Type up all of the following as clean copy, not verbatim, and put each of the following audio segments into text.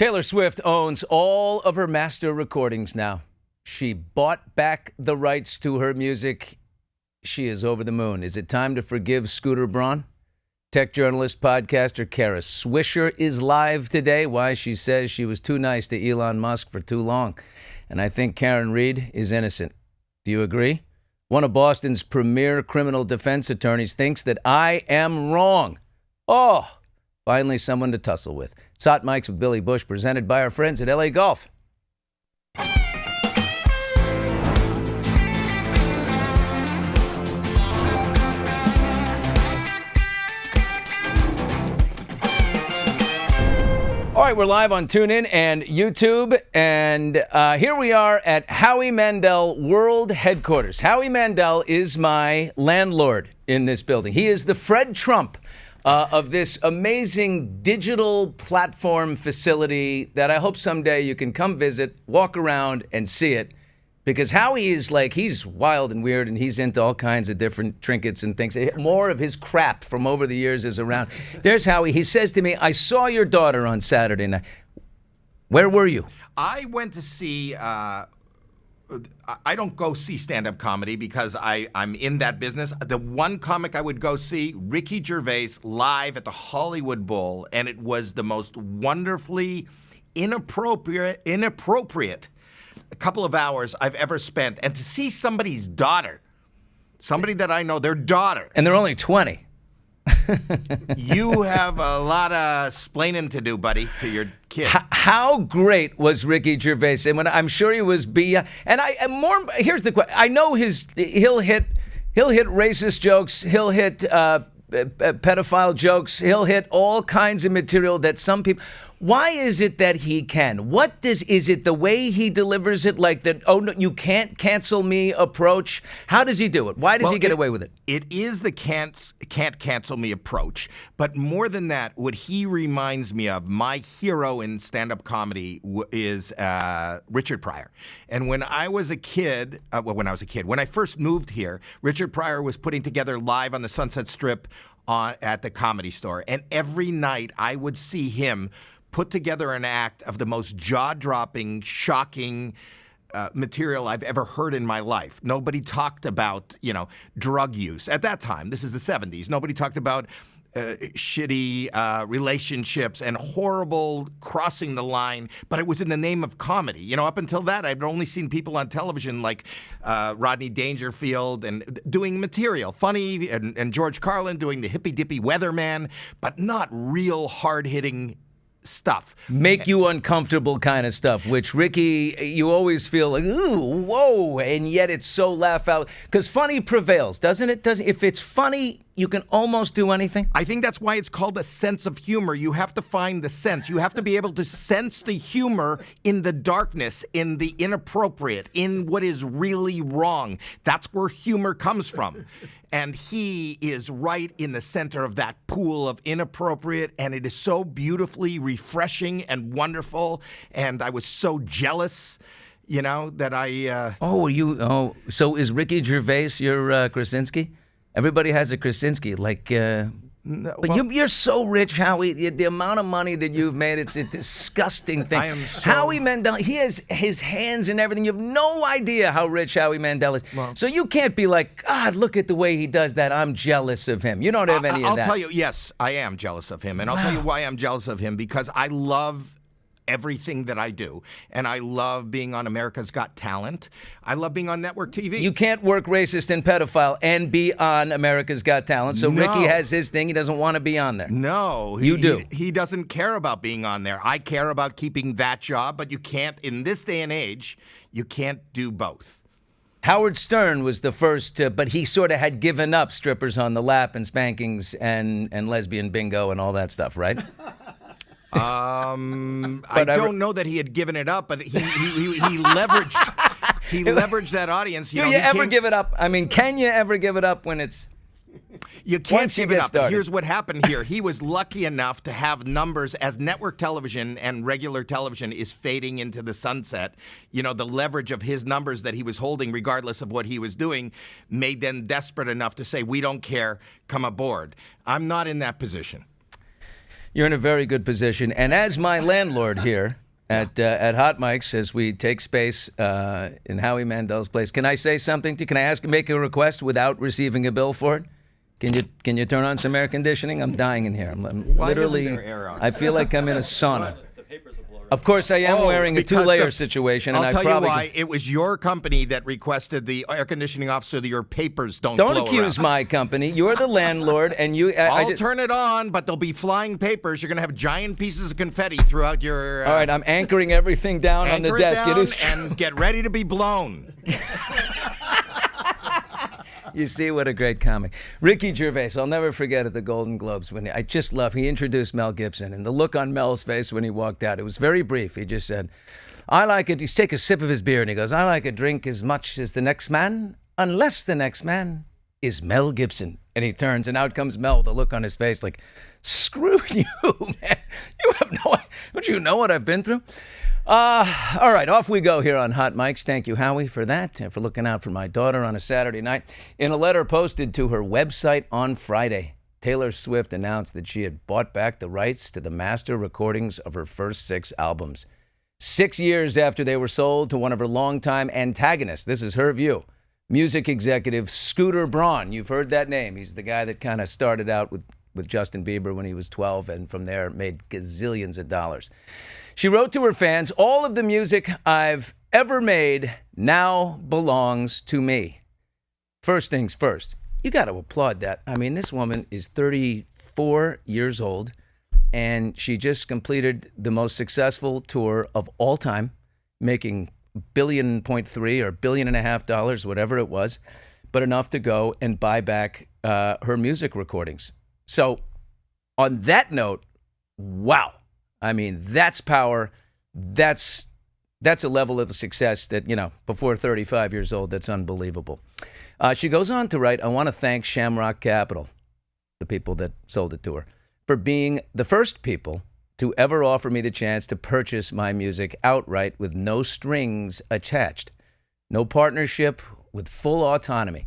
Taylor Swift owns all of her master recordings now. She bought back the rights to her music. She is over the moon. Is it time to forgive Scooter Braun? Tech journalist, podcaster Kara Swisher is live today. Why? She says she was too nice to Elon Musk for too long. And I think Karen Reed is innocent. Do you agree? One of Boston's premier criminal defense attorneys thinks that I am wrong. Oh, finally someone to tussle with. It's Hot Mics with Billy Bush, presented by our friends at LA Golf. All right, we're live on TuneIn and YouTube, and here we are at Howie Mandel World Headquarters. Howie Mandel is my landlord in this building. He is the Fred Trump of this amazing digital platform facility that I hope someday you can come visit, walk around, and see it. Because Howie is he's wild and weird, and he's into all kinds of different trinkets and things. More of his crap from over the years is around. There's Howie. He says to me, I saw your daughter on Saturday night. Where were you? I went to see, I don't go see stand-up comedy because I'm in that business. The one comic I would go see, Ricky Gervais, live at the Hollywood Bowl, and it was the most wonderfully inappropriate a couple of hours I've ever spent. And to see somebody's daughter, somebody that I know, their daughter. And they're only 20. You have a lot of splaining to do, buddy, to your kid. How great was Ricky Gervais? And when I'm sure he was here's the question. I know he'll hit racist jokes, he'll hit pedophile jokes, he'll hit all kinds of material that some people. Why is it that he can? Is it the way he delivers it, like that, oh, no, you can't cancel me approach? How does he do it? Why does he get away with it? It is the can't cancel me approach. But more than that, what he reminds me of, my hero in stand-up comedy is Richard Pryor. And when I was a kid, when I first moved here, Richard Pryor was putting together Live on the Sunset Strip at the Comedy Store. And every night I would see him put together an act of the most jaw-dropping, shocking material I've ever heard in my life. Nobody talked about, drug use. At that time, this is the 70s, nobody talked about shitty relationships and horrible crossing the line, but it was in the name of comedy. Up until that, I'd only seen people on television like Rodney Dangerfield and doing material, funny, and George Carlin doing the hippy-dippy weatherman, but not real hard-hitting stuff. Make you uncomfortable kind of stuff, which Ricky, you always feel like, ooh, whoa, and yet it's so laugh out. Because funny prevails, doesn't it? If it's funny, you can almost do anything. I think that's why it's called a sense of humor. You have to find the sense. You have to be able to sense the humor in the darkness, in the inappropriate, in what is really wrong. That's where humor comes from. And he is right in the center of that pool of inappropriate, and it is so beautifully refreshing and wonderful. And I was so jealous, that I... So is Ricky Gervais your Krasinski? Everybody has a Krasinski, No, but you're so rich, Howie. The amount of money that you've made, it's a disgusting thing. I am so... Howie Mandel, he has his hands in everything. You have no idea how rich Howie Mandel is. Well, so you can't be like, God, look at the way he does that. I'm jealous of him. You don't have any of that. I'll tell you, yes, I am jealous of him. And I'll tell you why I'm jealous of him, because I love everything that I do. And I love being on America's Got Talent. I love being on network TV. You can't work racist and pedophile and be on America's Got Talent. So no. Ricky has his thing. He doesn't want to be on there. No. You do. He doesn't care about being on there. I care about keeping that job, but you can't, in this day and age, you can't do both. Howard Stern was the first, but he sort of had given up strippers on the lap and spankings and lesbian bingo and all that stuff, right? I don't know that he had given it up, but he leveraged that audience. Do you ever give it up? I mean, can you ever give it up when it's... You can't give it up. Started. Here's what happened here. He was lucky enough to have numbers as network television and regular television is fading into the sunset. The leverage of his numbers that he was holding, regardless of what he was doing, made them desperate enough to say, we don't care, come aboard. I'm not in that position. You're in a very good position. And as my landlord here at Hot Mics, as we take space in Howie Mandel's place, can I say something to you? Can I make a request without receiving a bill for it? Can you turn on some air conditioning? I'm dying in here. I'm literally, isn't there air on? I feel like I'm in a sauna. Of course, I am wearing a two-layer situation, and I'll I tell probably you why. It was your company that requested the air conditioning off so that your papers don't don't blow accuse around. my company. You're the landlord, and you. I'll turn it on, but there'll be flying papers. You're going to have giant pieces of confetti throughout your. All right, I'm anchoring everything down on the anchor desk. It It is down true. and get ready to be blown. You see what a great comic. Ricky Gervais, I'll never forget at the Golden Globes when I just love, he introduced Mel Gibson, and the look on Mel's face when he walked out, it was very brief. He just said, I like it. He's take a sip of his beer and he goes, I like a drink as much as the next man, unless the next man is Mel Gibson. And he turns and out comes Mel, the look on his face like, screw you, man. Don't you know what I've been through? All right, off we go here on Hot Mics. Thank you, Howie, for that and for looking out for my daughter on a Saturday night. In a letter posted to her website on Friday, Taylor Swift announced that she had bought back the rights to the master recordings of her first 6 albums. 6 years after they were sold to one of her longtime antagonists. This is her view. Music executive Scooter Braun. You've heard that name. He's the guy that kind of started out with Justin Bieber when he was 12 and from there made gazillions of dollars. She wrote to her fans, all of the music I've ever made now belongs to me. First things first, you got to applaud that. I mean, this woman is 34 years old, and she just completed the most successful tour of all time, making $1.3 billion or $1.5 billion, whatever it was, but enough to go and buy back her music recordings. So on that note, wow. I mean, that's power. That's a level of success that, before 35 years old, that's unbelievable. She goes on to write, I want to thank Shamrock Capital, the people that sold it to her, for being the first people to ever offer me the chance to purchase my music outright with no strings attached. No partnership, with full autonomy.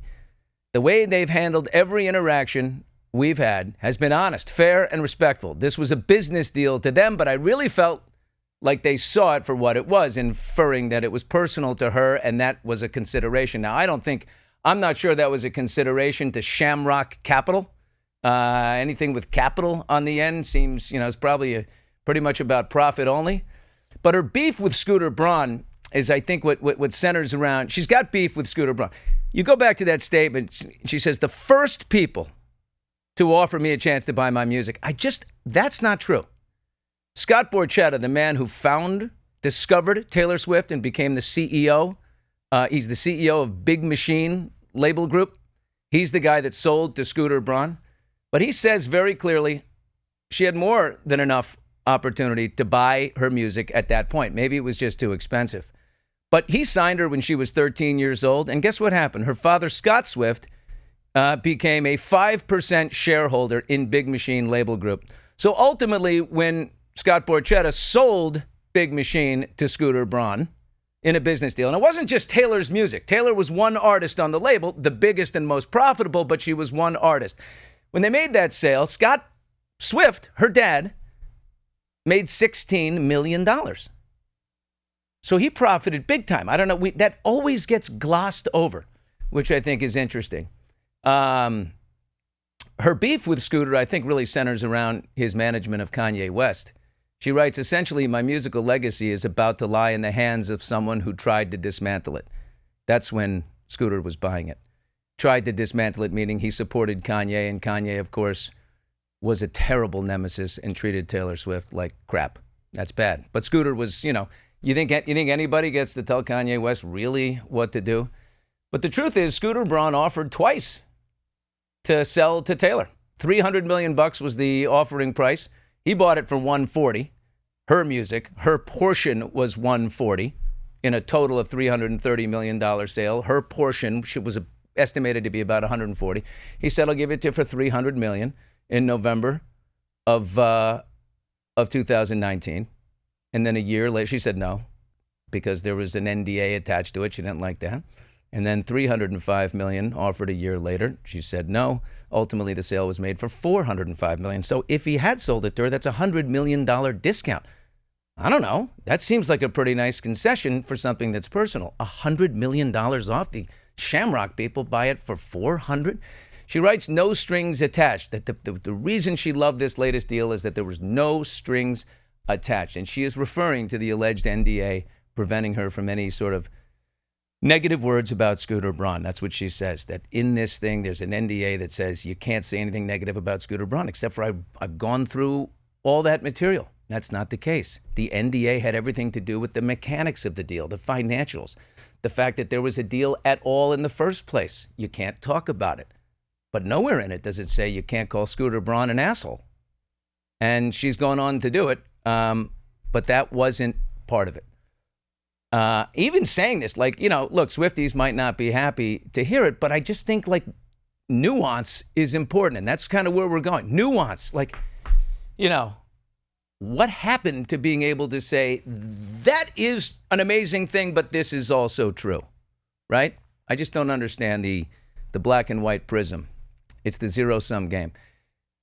The way they've handled every interaction we've had has been honest, fair, and respectful. This was a business deal to them, but I really felt like they saw it for what it was, inferring that it was personal to her, and that was a consideration. Now, I'm not sure that was a consideration to Shamrock Capital. Anything with capital on the end seems, it's probably pretty much about profit only. But her beef with Scooter Braun is, I think, what centers around. She's got beef with Scooter Braun. You go back to that statement. She says, the first people to offer me a chance to buy my music. That's not true. Scott Borchetta, the man who discovered Taylor Swift and became the CEO. He's the CEO of Big Machine label group. He's the guy that sold to Scooter Braun. But he says very clearly she had more than enough opportunity to buy her music at that point. Maybe it was just too expensive. But he signed her when she was 13 years old. And guess what happened? Her father, Scott Swift, became a 5% shareholder in Big Machine label group. So ultimately, when Scott Borchetta sold Big Machine to Scooter Braun in a business deal, and it wasn't just Taylor's music. Taylor was one artist on the label, the biggest and most profitable, but she was one artist. When they made that sale, Scott Swift, her dad, made $16 million. So he profited big time. I don't know. That always gets glossed over, which I think is interesting. Her beef with Scooter, I think, really centers around his management of Kanye West. She writes, essentially, my musical legacy is about to lie in the hands of someone who tried to dismantle it. That's when Scooter was buying it. Tried to dismantle it, meaning he supported Kanye, and Kanye, of course, was a terrible nemesis and treated Taylor Swift like crap. That's bad. But Scooter was, you think anybody gets to tell Kanye West really what to do? But the truth is, Scooter Braun offered twice to sell to Taylor. $300 million was the offering price. He bought it for $140. Her music, her portion was $140 in a total of $330 million sale. Her portion was estimated to be about $140. He said, I'll give it to you for $300 million in November of 2019. And then a year later, she said no, because there was an NDA attached to it. She didn't like that. And then $305 million offered a year later. She said no. Ultimately, the sale was made for $405 million. So if he had sold it to her, that's a $100 million discount. I don't know. That seems like a pretty nice concession for something that's personal. $100 million off. The Shamrock people buy it for $400. She writes, no strings attached. That the reason she loved this latest deal is that there was no strings attached. And she is referring to the alleged NDA preventing her from any sort of negative words about Scooter Braun. That's what she says, that in this thing, there's an NDA that says you can't say anything negative about Scooter Braun, except for I've gone through all that material. That's not the case. The NDA had everything to do with the mechanics of the deal, the financials, the fact that there was a deal at all in the first place. You can't talk about it. But nowhere in it does it say you can't call Scooter Braun an asshole. And she's going on to do it, but that wasn't part of it. Even saying this, like, look, Swifties might not be happy to hear it, but I just think, like, nuance is important. And that's kind of where we're going. Nuance, like, what happened to being able to say that is an amazing thing, but this is also true, right? I just don't understand the black and white prism. It's the zero-sum game.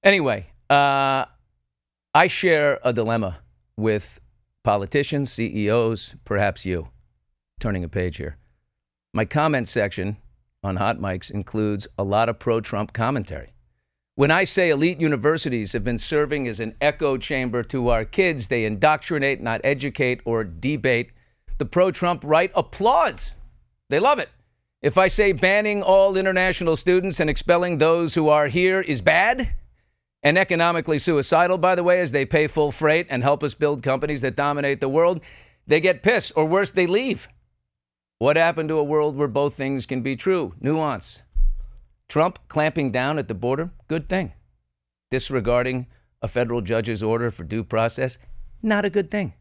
Anyway, I share a dilemma with politicians, CEOs, perhaps you. Turning a page here. My comment section on Hot Mics includes a lot of pro-Trump commentary. When I say elite universities have been serving as an echo chamber to our kids, they indoctrinate, not educate or debate. The pro-Trump right applauds. They love it. If I say banning all international students and expelling those who are here is bad and economically suicidal, by the way, as they pay full freight and help us build companies that dominate the world, they get pissed, or worse, they leave. What happened to a world where both things can be true? Nuance. Trump clamping down at the border, good thing. Disregarding a federal judge's order for due process, not a good thing.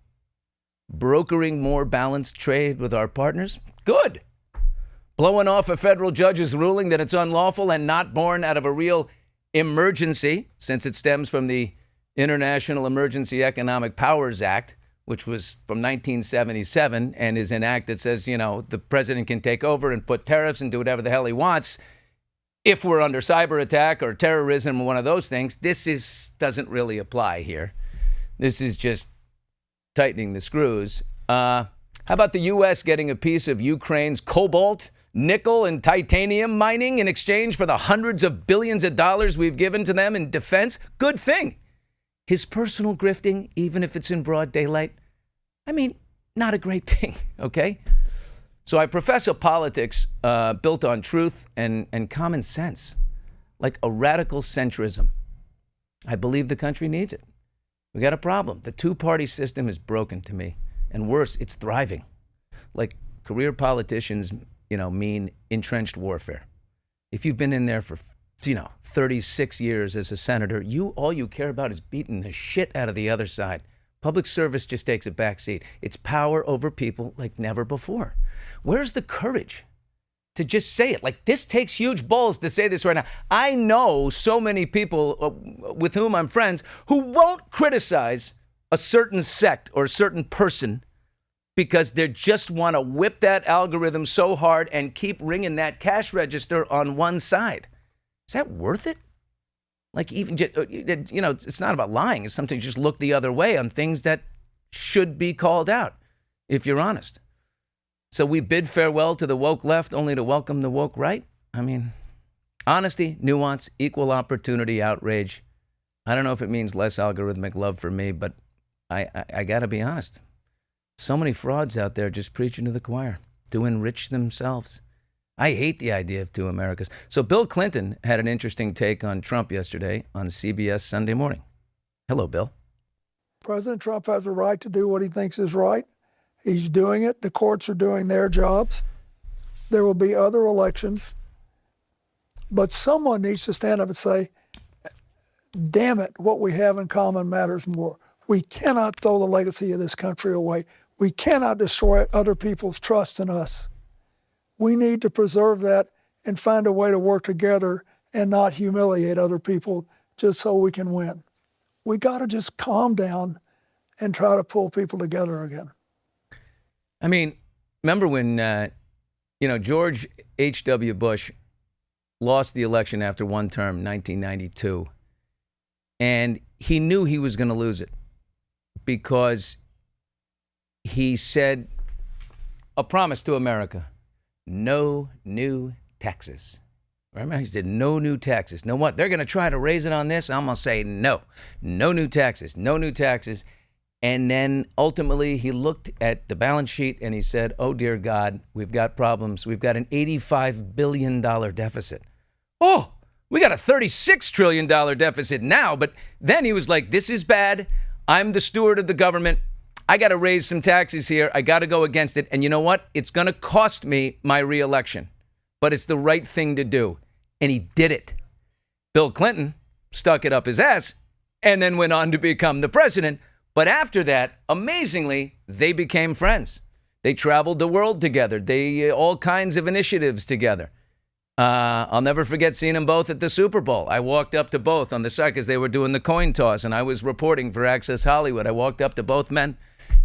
Brokering more balanced trade with our partners, good. Blowing off a federal judge's ruling that it's unlawful and not born out of a real emergency, since it stems from the International Emergency Economic Powers Act, which was from 1977 and is an act that says, the president can take over and put tariffs and do whatever the hell he wants if we're under cyber attack or terrorism or one of those things. This doesn't really apply here. This is just tightening the screws. How about the U.S. getting a piece of Ukraine's cobalt, nickel, and titanium mining in exchange for the hundreds of billions of dollars we've given to them in defense? Good thing. His personal grifting, even if it's in broad daylight, not a great thing, okay? So I profess a politics built on truth and common sense, like a radical centrism. I believe the country needs it. We got a problem. The two-party system is broken to me. And worse, it's thriving. Like career politicians, mean entrenched warfare. If you've been in there for, 36 years as a senator, all you care about is beating the shit out of the other side. Public service just takes a back seat. It's power over people like never before. Where's the courage to just say it? Like, this takes huge balls to say this right now. I know so many people with whom I'm friends who won't criticize a certain sect or a certain person because they just want to whip that algorithm so hard and keep ringing that cash register on one side. Is that worth it? Like, even, it's not about lying. It's something to just look the other way on things that should be called out, if you're honest. So we bid farewell to the woke left only to welcome the woke right? Honesty, nuance, equal opportunity, outrage. I don't know if it means less algorithmic love for me, but I got to be honest. So many frauds out there just preaching to the choir to enrich themselves. I hate the idea of two Americas. So Bill Clinton had an interesting take on Trump yesterday on CBS Sunday Morning. Hello, Bill. President Trump has a right to do what he thinks is right. He's doing it. The courts are doing their jobs. There will be other elections. But someone needs to stand up and say, damn it, what we have in common matters more. We cannot throw the legacy of this country away. We cannot destroy other people's trust in us. We need to preserve that and find a way to work together and not humiliate other people just so we can win. We got to just calm down and try to pull people together again. Remember when George H.W. Bush lost the election after one term, 1992. And he knew he was going to lose it because he said a promise to America: no new taxes. Remember, he said no new taxes. Know what? They're going to try to raise it on this. I'm going to say no new taxes, no new taxes. And then ultimately he looked at the balance sheet and he said, oh, dear God, we've got problems. We've got an $85 billion deficit. Oh, we got a $36 trillion deficit now. But then he was like, this is bad. I'm the steward of the government. I got to raise some taxes here. I got to go against it. And you know what? It's going to cost me my reelection, but it's the right thing to do. And he did it. Bill Clinton stuck it up his ass and then went on to become the president. But after that, amazingly, they became friends. They traveled the world together. They all kinds of initiatives together. I'll never forget seeing them both at the Super Bowl. I walked up to both on the side because they were doing the coin toss, and I was reporting for Access Hollywood. I walked up to both men.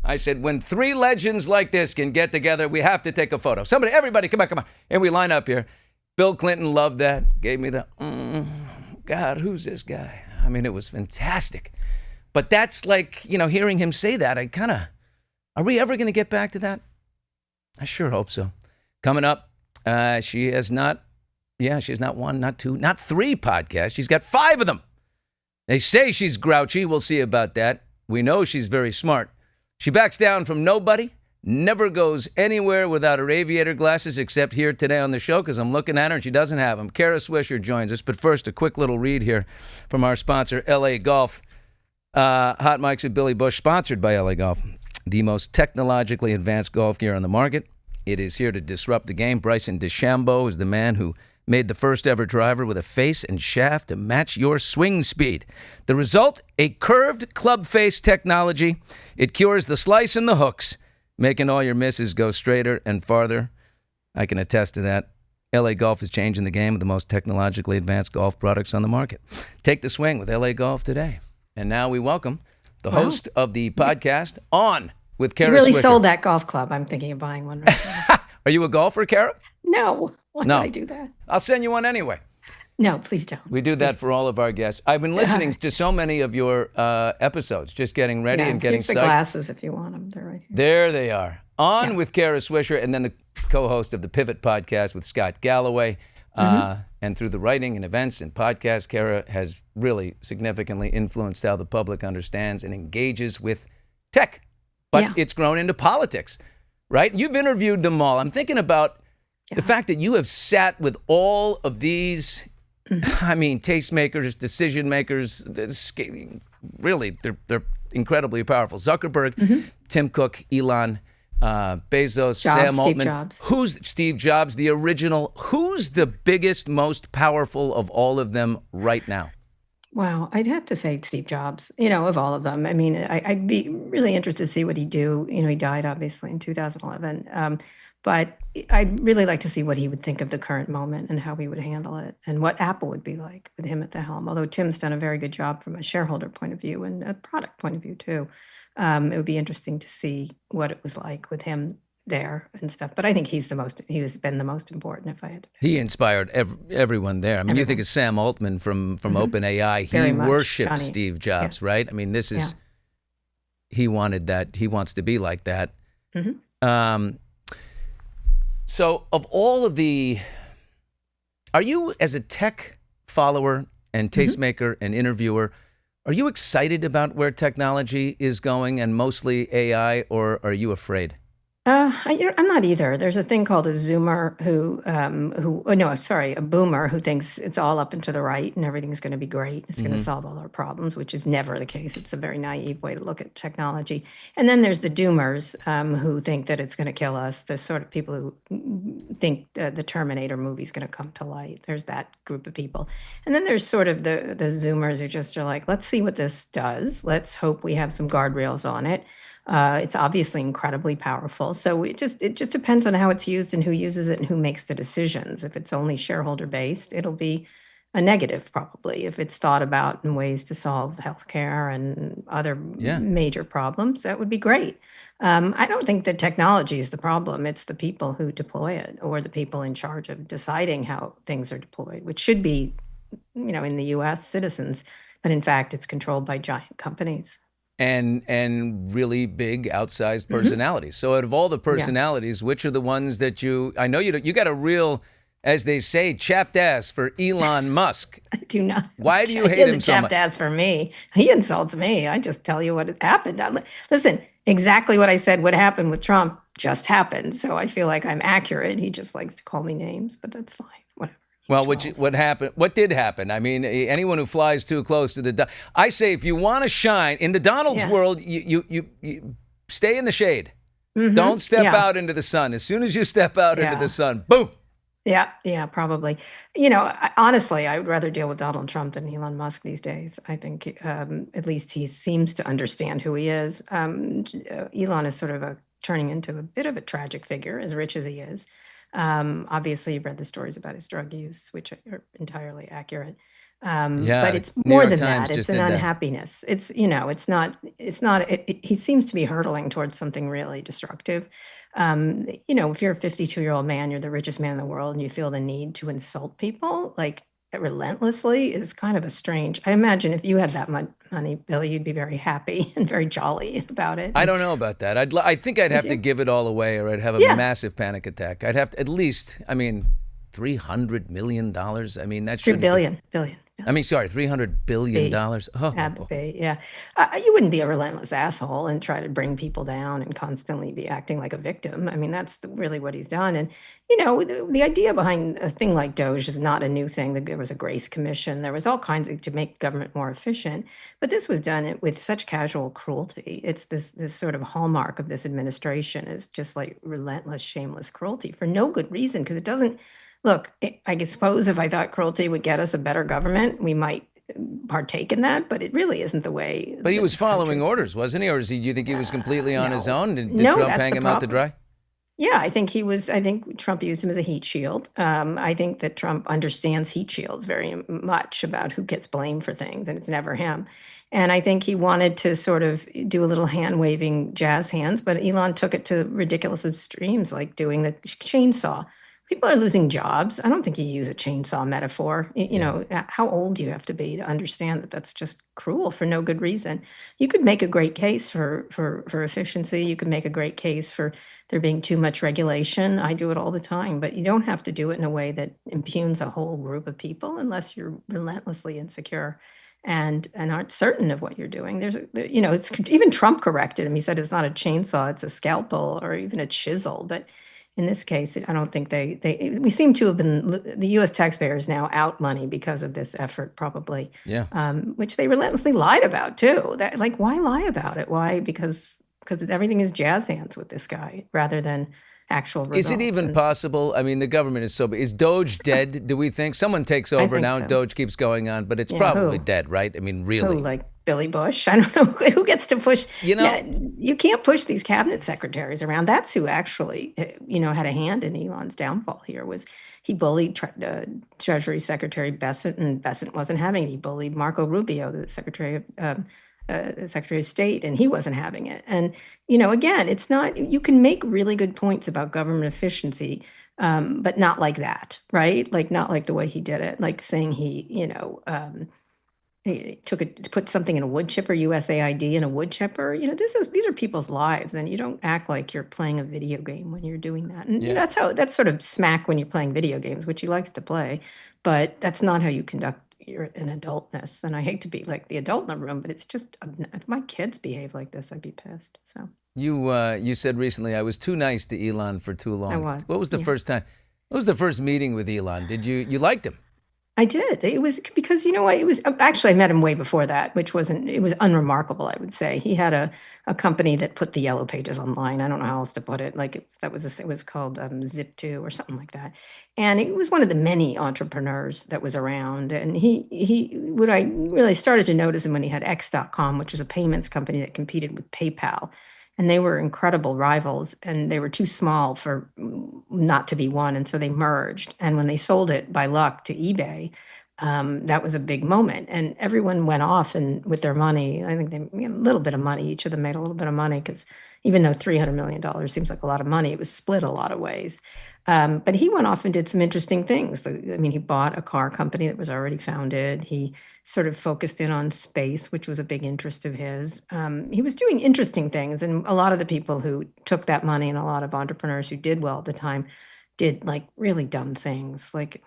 I said, when three legends like this can get together, we have to take a photo. Everybody, come on. And we line up here. Bill Clinton loved that. Gave me the, God, who's this guy? I mean, it was fantastic. But that's like, hearing him say that, are we ever going to get back to that? I sure hope so. Coming up, she has not one, not two, not three podcasts. She's got 5 of them. They say she's grouchy. We'll see about that. We know she's very smart. She backs down from nobody, never goes anywhere without her aviator glasses, except here today on the show because I'm looking at her and she doesn't have them. Kara Swisher joins us. But first, a quick little read here from our sponsor, LA Golf. Hot Mics with Billy Bush, sponsored by LA Golf, the most technologically advanced golf gear on the market. It is here to disrupt the game. Bryson DeChambeau is the man who made the first ever driver with a face and shaft to match your swing speed. The result, a curved club face technology. It cures the slice and the hooks, making all your misses go straighter and farther. I can attest to that. LA Golf is changing the game with the most technologically advanced golf products on the market. Take the swing with LA Golf today. And now we welcome the host of the podcast, On with Kara Swisher. You really sold that golf club. I'm thinking of buying one right now. Are you a golfer, Kara? No. Why would I do that? I'll send you one anyway. No, please don't. We do that for all of our guests. I've been listening to so many of your episodes, just getting ready and getting psyched. The glasses if you want them. They're right here. There they are. On with Kara Swisher, and then the co-host of the Pivot podcast with Scott Galloway. And through the writing and events and podcasts, Kara has really significantly influenced how the public understands and engages with tech. But it's grown into politics, right? You've interviewed them all. I'm thinking about the fact that you have sat with all of these, tastemakers, decision makers. Really, they're incredibly powerful. Zuckerberg, Tim Cook, Elon, Bezos, Sam Altman. Steve Jobs. Who's Steve Jobs, the original? Who's the biggest, most powerful of all of them right now? Wow, I'd have to say Steve Jobs, of all of them. I mean, I'd be really interested to see what he'd do. He died obviously in 2011. But I'd really like to see what he would think of the current moment and how he would handle it and what Apple would be like with him at the helm. Although Tim's done a very good job from a shareholder point of view and a product point of view too. It would be interesting to see what it was like with him there and stuff. But I think he has been the most important if I had to pick. He inspired everyone there. I mean, you think of Sam Altman from OpenAI. He worshipped Johnny. Steve Jobs, right? I mean, this is, he wanted that. He wants to be like that. So of all of are you, as a tech follower and tastemaker and interviewer, are you excited about where technology is going and mostly AI, or are you afraid? I'm not either. There's a thing called a Zoomer a Boomer who thinks it's all up and to the right and everything's going to be great. It's going to solve all our problems, which is never the case. It's a very naive way to look at technology. And then there's the Doomers who think that it's going to kill us. The sort of people who think the Terminator movie is going to come to light. There's that group of people. And then there's sort of the Zoomers who just are like, let's see what this does. Let's hope we have some guardrails on it. It's obviously incredibly powerful. So it just depends on how it's used and who uses it and who makes the decisions. If it's only shareholder based, it'll be a negative, probably, if it's thought about in ways to solve healthcare and other Yeah. major problems. That would be great. I don't think the technology is the problem. It's the people who deploy it, or the people in charge of deciding how things are deployed, which should be, in the U.S. citizens, but in fact, it's controlled by giant companies. And really big outsized personalities. So out of all the personalities, which are the ones that I know you got a real, as they say, chapped ass for Elon Musk. I do not. Why do you hate He him hasn't so chapped much? ass for me. He insults me. I just tell you what happened. Listen, exactly what I said would happen with Trump just happened. So I feel like I'm accurate. He just likes to call me names, but that's fine. Whatever. Well, what happened? What did happen? I mean, anyone who flies too close to I say, if you want to shine in the Donald's world, you stay in the shade. Don't step out into the sun. As soon as you step out into the sun, boom. Yeah, probably. Honestly, I would rather deal with Donald Trump than Elon Musk these days. I think at least he seems to understand who he is. Elon is sort of turning into a bit of a tragic figure, as rich as he is. Obviously, you've read the stories about his drug use, which are entirely accurate. But it's New more York than Times that. just It's an did that. unhappiness. He seems to be hurtling towards something really destructive. If you're a 52-year-old man, you're the richest man in the world, and you feel the need to insult people like relentlessly is kind of a strange. I imagine if you had that much money, Billy, you'd be very happy and very jolly about it. I don't know about that. I think I'd have to give it all away, or I'd have a massive panic attack. I'd have to at least, $300 million. I mean, that should billion. $300 billion. Add the B, yeah. You wouldn't be a relentless asshole and try to bring people down and constantly be acting like a victim. I mean, that's really what he's done. And, the idea behind a thing like Doge is not a new thing. There was a Grace Commission. There was all kinds to make government more efficient. But this was done with such casual cruelty. It's this sort of hallmark of this administration is just like relentless, shameless cruelty for no good reason, because it doesn't. Look, I suppose if I thought cruelty would get us a better government, we might partake in that, but it really isn't the way. But he was following orders, wasn't he? Or do you think he was completely on his own? Did No, Trump that's hang the him out to problem. dry? Yeah, I think Trump used him as a heat shield. I think that Trump understands heat shields very much about who gets blamed for things, and it's never him. And I think he wanted to sort of do a little hand-waving jazz hands, but Elon took it to ridiculous extremes, like doing the chainsaw. People are losing jobs. I don't think you use a chainsaw metaphor. How old do you have to be to understand that that's just cruel for no good reason? You could make a great case for efficiency. You could make a great case for there being too much regulation. I do it all the time, but you don't have to do it in a way that impugns a whole group of people unless you're relentlessly insecure and aren't certain of what you're doing. It's even Trump corrected him. He said it's not a chainsaw, it's a scalpel or even a chisel. But in this case, I don't think we seem to have been, the U.S. taxpayers now out money because of this effort, probably. Yeah. Which they relentlessly lied about too. Why lie about it? Why? Because everything is jazz hands with this guy rather than actual results. Is it even possible? I mean, the government is so big. Is Doge dead, do we think? Someone takes over now and Doge keeps going on, but it's probably dead, right? I mean, really. Who, like Billy Bush? I don't know who gets to push. You can't push these cabinet secretaries around. That's who actually, had a hand in Elon's downfall here. He bullied Treasury Secretary Bessent, and Bessent wasn't having it. He bullied Marco Rubio, the Secretary of State, and he wasn't having it. And, again, it's not, you can make really good points about government efficiency, but not like that, right? Like, not like the way he did it, like saying he put something in a wood chipper, USAID in a wood chipper. These are people's lives, and you don't act like you're playing a video game when you're doing that. And that's sort of smack when you're playing video games, which he likes to play, but that's not how you conduct an adultness. And I hate to be like the adult in the room, but it's just, if my kids behave like this, I'd be pissed. So you said recently I was too nice to Elon for too long. I was. What was the first time? What was the first meeting with Elon? Did you liked him? I did. It was because, it was actually, I met him way before that, it was unremarkable, I would say. He had a company that put the yellow pages online. I don't know how else to put it. Like it was called Zip2 or something like that. And it was one of the many entrepreneurs that was around. And what I really started to notice him when he had X.com, which was a payments company that competed with PayPal. And they were incredible rivals, and they were too small for not to be one. And so they merged. And when they sold it by luck to eBay, That was a big moment, and everyone went off and with their money. I think they made a little bit of money. Each of them made a little bit of money because even though $300 million seems like a lot of money, it was split a lot of ways. But he went off and did some interesting things. I mean, he bought a car company that was already founded. He sort of focused in on space, which was a big interest of his. He was doing interesting things, and a lot of the people who took that money and a lot of entrepreneurs who did well at the time did like really dumb things like,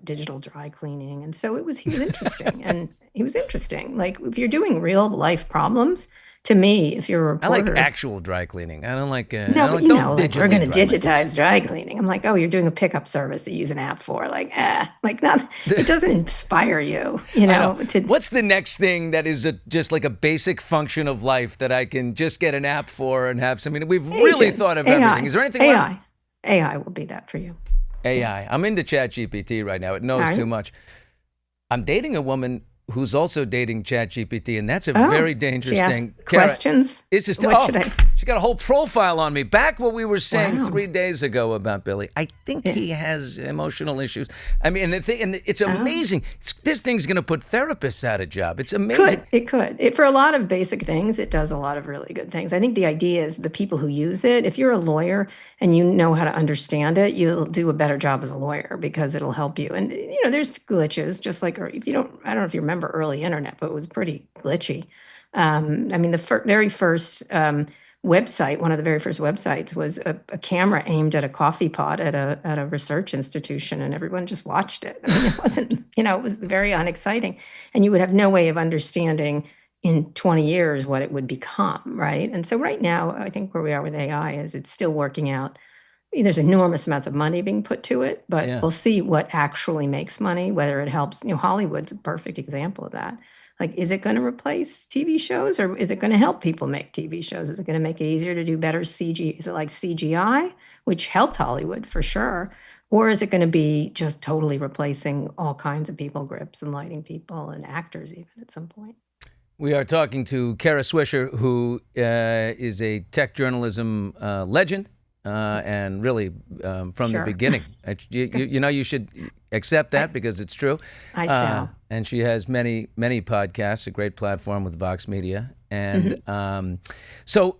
digital dry cleaning. And so he was interesting and he was interesting. Like if you're doing real life problems, to me, if you're a I like reporter, actual dry cleaning. I don't like. no, I but don't like, you don't know, like we're digitally going to dry clean. digitize dry cleaning. I'm like, oh, you're doing a pickup service that you use an app for. Like, not, it doesn't inspire you, I know. to, What's the next thing that is just like a basic function of life that I can just get an app for and have something? We've really agents, thought of AI, everything. Is there anything left? AI will be that for you. AI. I'm into ChatGPT right now. It knows Are you? too much. I'm dating a woman who's also dating ChatGPT, and that's a Oh, very dangerous she asked thing. Kara, questions. it's just, What should I? she got a whole profile on me. Back what we were saying Wow. 3 days ago about Billy. I think he has emotional issues. I mean, and it's amazing. This thing's going to put therapists out of job. It's amazing. It could. For a lot of basic things, it does a lot of really good things. I think the idea is the people who use it, if you're a lawyer and you know how to understand it, you'll do a better job as a lawyer because it'll help you. And, there's glitches, just like, or if you don't, I don't know if you remember early internet, but it was pretty glitchy. I mean, the very first website, one of the very first websites was a camera aimed at a coffee pot at a research institution, and everyone just watched it. I mean, it wasn't, it was very unexciting, and you would have no way of understanding in 20 years what it would become, right? And so right now, I think where we are with AI is it's still working out. There's enormous amounts of money being put to it, but Yeah. we'll see what actually makes money, whether it helps. Hollywood's a perfect example of that. Like, is it going to replace TV shows, or is it going to help people make TV shows? Is it going to make it easier to do better CG? Is it like CGI, which helped Hollywood for sure? Or is it going to be just totally replacing all kinds of people, grips and lighting people and actors even at some point? We are talking to Kara Swisher, who is a tech journalism legend. And really, from the Sure. beginning, you should accept that because it's true. I shall. And she has many podcasts, a great platform with Vox Media, and so.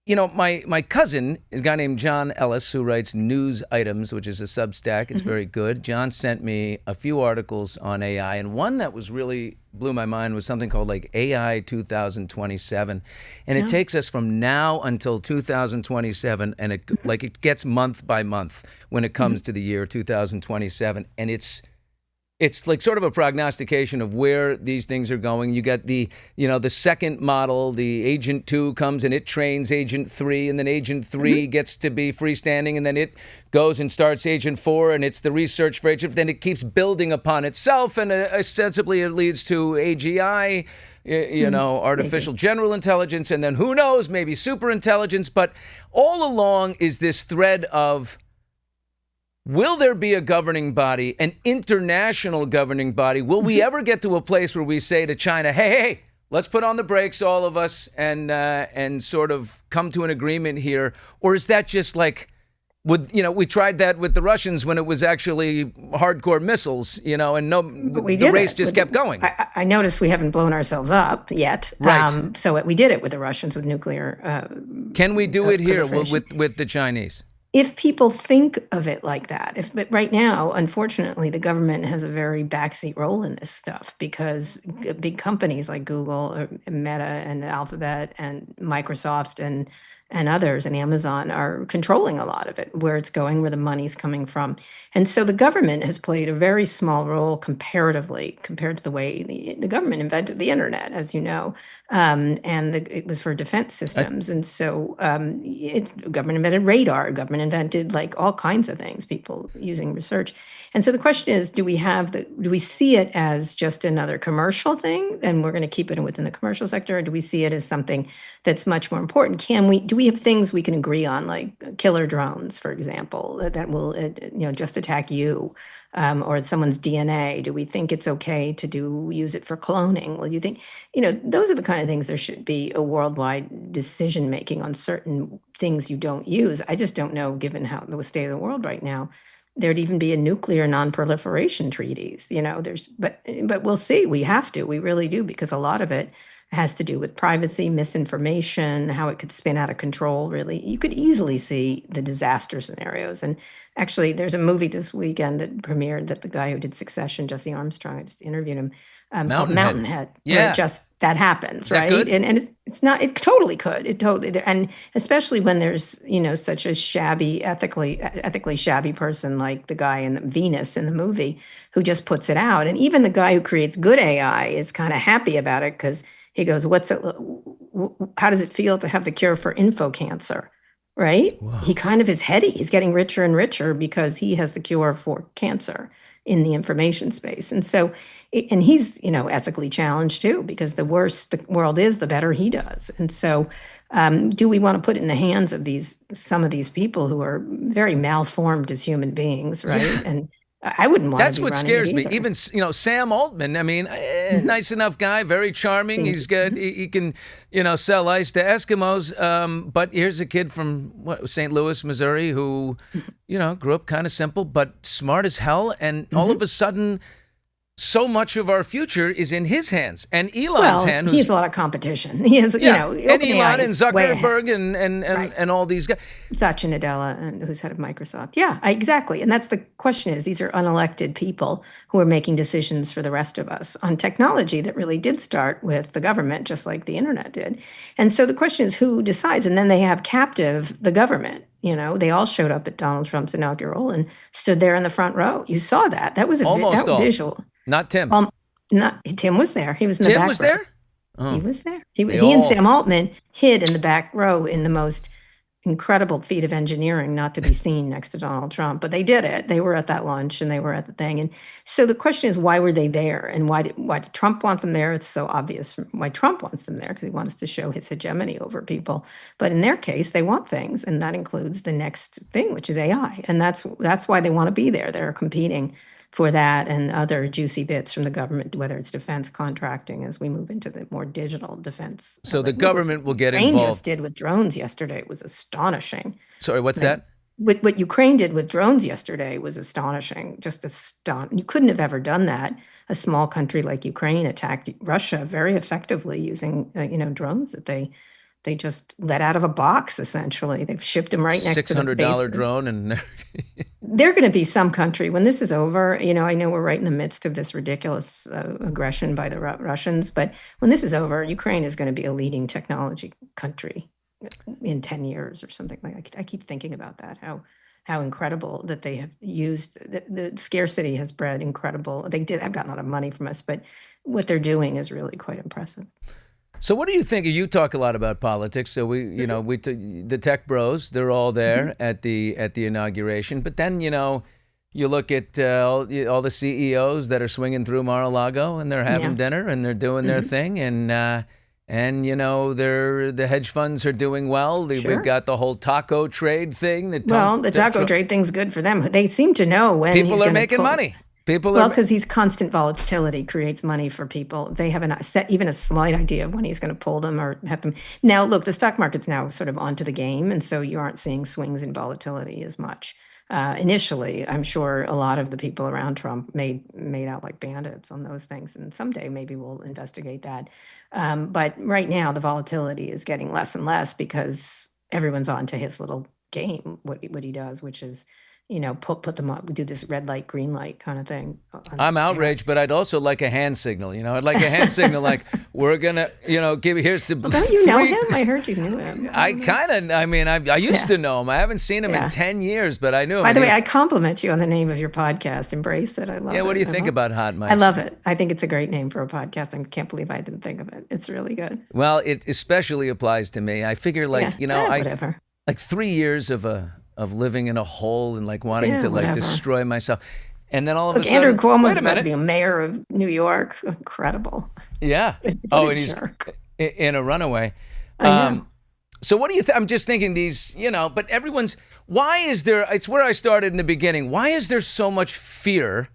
My cousin is a guy named John Ellis who writes News Items, which is a Substack. It's very good. John sent me a few articles on AI, and one that was really blew my mind was something called like AI 2027, and it takes us from now until 2027, and it gets month by month when it comes to the year 2027, and it's like sort of a prognostication of where these things are going. You got the second model, the Agent 2 comes and it trains Agent 3, and then Agent 3 gets to be freestanding, and then it goes and starts Agent 4, and it's the research for Agent. Then it keeps building upon itself, and ostensibly it leads to AGI, artificial general intelligence, and then who knows, maybe super intelligence. But all along is this thread of, will there be a governing body, an international governing body? Will we ever get to a place where we say to China, hey, let's put on the brakes, all of us, and sort of come to an agreement here? Or is that just like, we tried that with the Russians when it was actually hardcore missiles, and the race just kept going. I noticed we haven't blown ourselves up yet. Right. So we did it with the Russians with nuclear. Can we do it here proliferation. with the Chinese? If people think of it like that, but right now, unfortunately, the government has a very backseat role in this stuff because big companies like Google, or Meta, and Alphabet, and Microsoft, and others, and Amazon are controlling a lot of it, where it's going, where the money's coming from. And so the government has played a very small role comparatively, compared to the way the government invented the internet, as you know, it was for defense systems. And so government invented radar, government invented like all kinds of things, people using research. And so the question is, do we see it as just another commercial thing, and we're going to keep it within the commercial sector, or do we see it as something that's much more important? Do we have things we can agree on, like killer drones, for example, that will just attack you, or someone's DNA? Do we think it's okay to use it for cloning? Well, you think, those are the kind of things there should be a worldwide decision making on certain things you don't use. I just don't know, given how the state of the world right now, there'd even be a nuclear non-proliferation treaties. But we'll see. We have to. We really do, because a lot of it has to do with privacy, misinformation, how it could spin out of control. Really, you could easily see the disaster scenarios. And actually, there's a movie this weekend that premiered that the guy who did Succession, Jesse Armstrong, I just interviewed him, called Mountainhead. Yeah. Where just that happens, that right? good? And it's not. It totally could. It totally. And especially when there's such a shabby, ethically shabby person like the guy in Venus in the movie who just puts it out. And even the guy who creates good AI is kind of happy about it, because he goes, how does it feel to have the cure for info cancer? Right? Wow. He kind of is heady. He's getting richer and richer because he has the cure for cancer in the information space. And so, and he's, ethically challenged too, because the worse the world is, the better he does. And so, do we want to put it in the hands of some of these people who are very malformed as human beings, right? Yeah. And I wouldn't want That's to be what running scares it me. either. Even, Sam Altman, I mean, nice enough guy, very charming. He's good. He can, sell ice to Eskimos. But here's a kid from St. Louis, Missouri, who, grew up kind of simple, but smart as hell. And all of a sudden, so much of our future is in his hands and Elon's hand. He has a lot of competition. He has, and Elon and Zuckerberg and all these guys. Satya Nadella, who's head of Microsoft. Yeah, exactly. And that's the question is, these are unelected people who are making decisions for the rest of us on technology that really did start with the government, just like the internet did. And so the question is, who decides? And then they have captive the government. They all showed up at Donald Trump's inaugural and stood there in the front row. You saw that. That was a visual. Not Tim. Tim was there. He was in the back row. Tim was there? Oh. He was there. He and Sam Altman hid in the back row in the most incredible feat of engineering not to be seen next to Donald Trump. But they did it. They were at that lunch and they were at the thing. And so the question is, why were they there? And why did Trump want them there? It's so obvious why Trump wants them there, because he wants to show his hegemony over people. But in their case, they want things. And that includes the next thing, which is AI. And that's why they want to be there. They're competing for that and other juicy bits from the government, whether it's defense contracting as we move into the more digital defense. So the government will get involved. Ukraine just did with drones yesterday was astonishing. Sorry, what's that? What Ukraine did with drones yesterday was astonishing, just astonishing. You couldn't have ever done that. A small country like Ukraine attacked Russia very effectively using, drones that they just let out of a box, essentially. They've shipped them right next to the $600 drone. And they're going to be some country. When this is over, I know we're right in the midst of this ridiculous aggression by the Russians, but when this is over, Ukraine is going to be a leading technology country in 10 years or something like that. I keep thinking about that, how incredible that they have used. The scarcity has bred incredible. They did have gotten a lot of money from us, but what they're doing is really quite impressive. So what do you think? You talk a lot about politics. So the tech bros, they're all there at the inauguration. But then, you look at all the CEOs that are swinging through Mar-a-Lago and they're having dinner and they're doing their thing. And the hedge funds are doing well. Sure. We've got the whole taco trade thing. The taco trade thing's good for them. They seem to know when people are making money. Because he's constant volatility creates money for people. They haven't set even a slight idea of when he's going to pull them or have them. Now, look, the stock market's now sort of onto the game, and so you aren't seeing swings in volatility as much. Initially, I'm sure a lot of the people around Trump made out like bandits on those things, and someday maybe we'll investigate that. But right now, the volatility is getting less and less because everyone's onto his little game, what he does, which is put them up, do this red light, green light kind of thing. I'm outraged, but I'd also like a hand signal. I'd like a hand signal like, we're going to, here's the... Well, don't you know him? I heard you knew him. I used to know him. I haven't seen him in 10 years, but I knew him. By the way, I compliment you on the name of your podcast, Embrace It. I love it. Yeah, what do you think about Hot Mics? I love it. I think it's a great name for a podcast. I can't believe I didn't think of it. It's really good. Well, it especially applies to me. I figure whatever. Like 3 years of living in a hole and like wanting to like destroy myself. And then all of a sudden, Andrew Cuomo's about to be a mayor of New York. Incredible. Yeah. And he's in a runaway. So what do you think? I'm just thinking these, but why is there, it's where I started in the beginning. Why is there so much fear,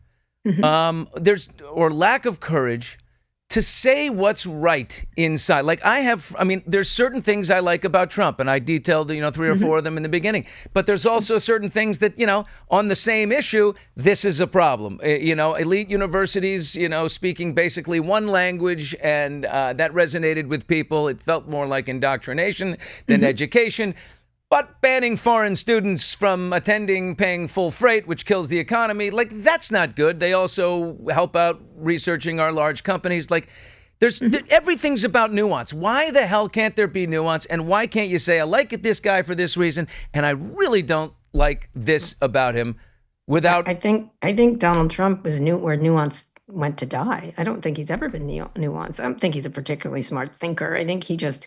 or lack of courage to say what's right inside. Like I mean, there's certain things I like about Trump, and I detailed, 3 or 4 of them in the beginning. But there's also certain things that, on the same issue, this is a problem. Elite universities, speaking basically one language, and that resonated with people. It felt more like indoctrination than education. But banning foreign students from attending, paying full freight, which kills the economy, like, that's not good. They also help out researching our large companies. Like, everything's about nuance. Why the hell can't there be nuance? And why can't you say, I like this guy for this reason, and I really don't like this about him, without... I think Donald Trump was where nuance went to die. I don't think he's ever been nuanced. I don't think he's a particularly smart thinker. I think he does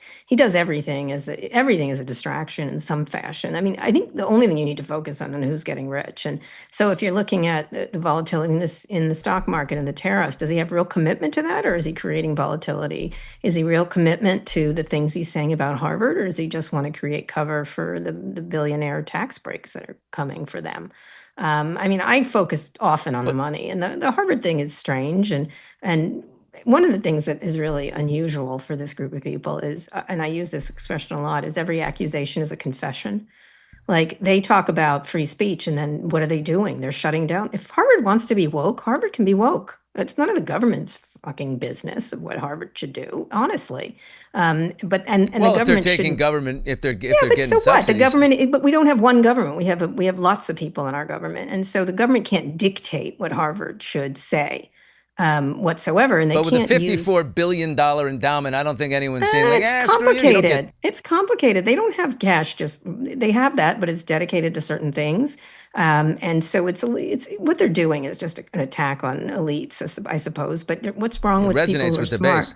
everything as a distraction in some fashion. I mean, I think the only thing you need to focus on is who's getting rich. And so if you're looking at the volatility in the stock market and the tariffs, does he have real commitment to that, or is he creating volatility? Is he real commitment to the things he's saying about Harvard, or does he just want to create cover for the billionaire tax breaks that are coming for them? I mean, I focused often on the money, and the Harvard thing is strange. And one of the things that is really unusual for this group of people is, and I use this expression a lot, is every accusation is a confession. Like, they talk about free speech, and then what are they doing? They're shutting down. If Harvard wants to be woke, Harvard can be woke. It's none of the government's fucking business of what Harvard should do, honestly. But the government, if they're taking government, if they're but getting so subsidies. what? The government, but we don't have one government. We have lots of people in our government, and so the government can't dictate what Harvard should say whatsoever. And they but with can't a $54 billion endowment, I don't think anyone's saying like, it's screw you, you don't complicated. get... It's complicated. They don't have cash. They have that, but it's dedicated to certain things. And so it's what they're doing is just an attack on elites, I suppose. But what's wrong with people who are smart? Base.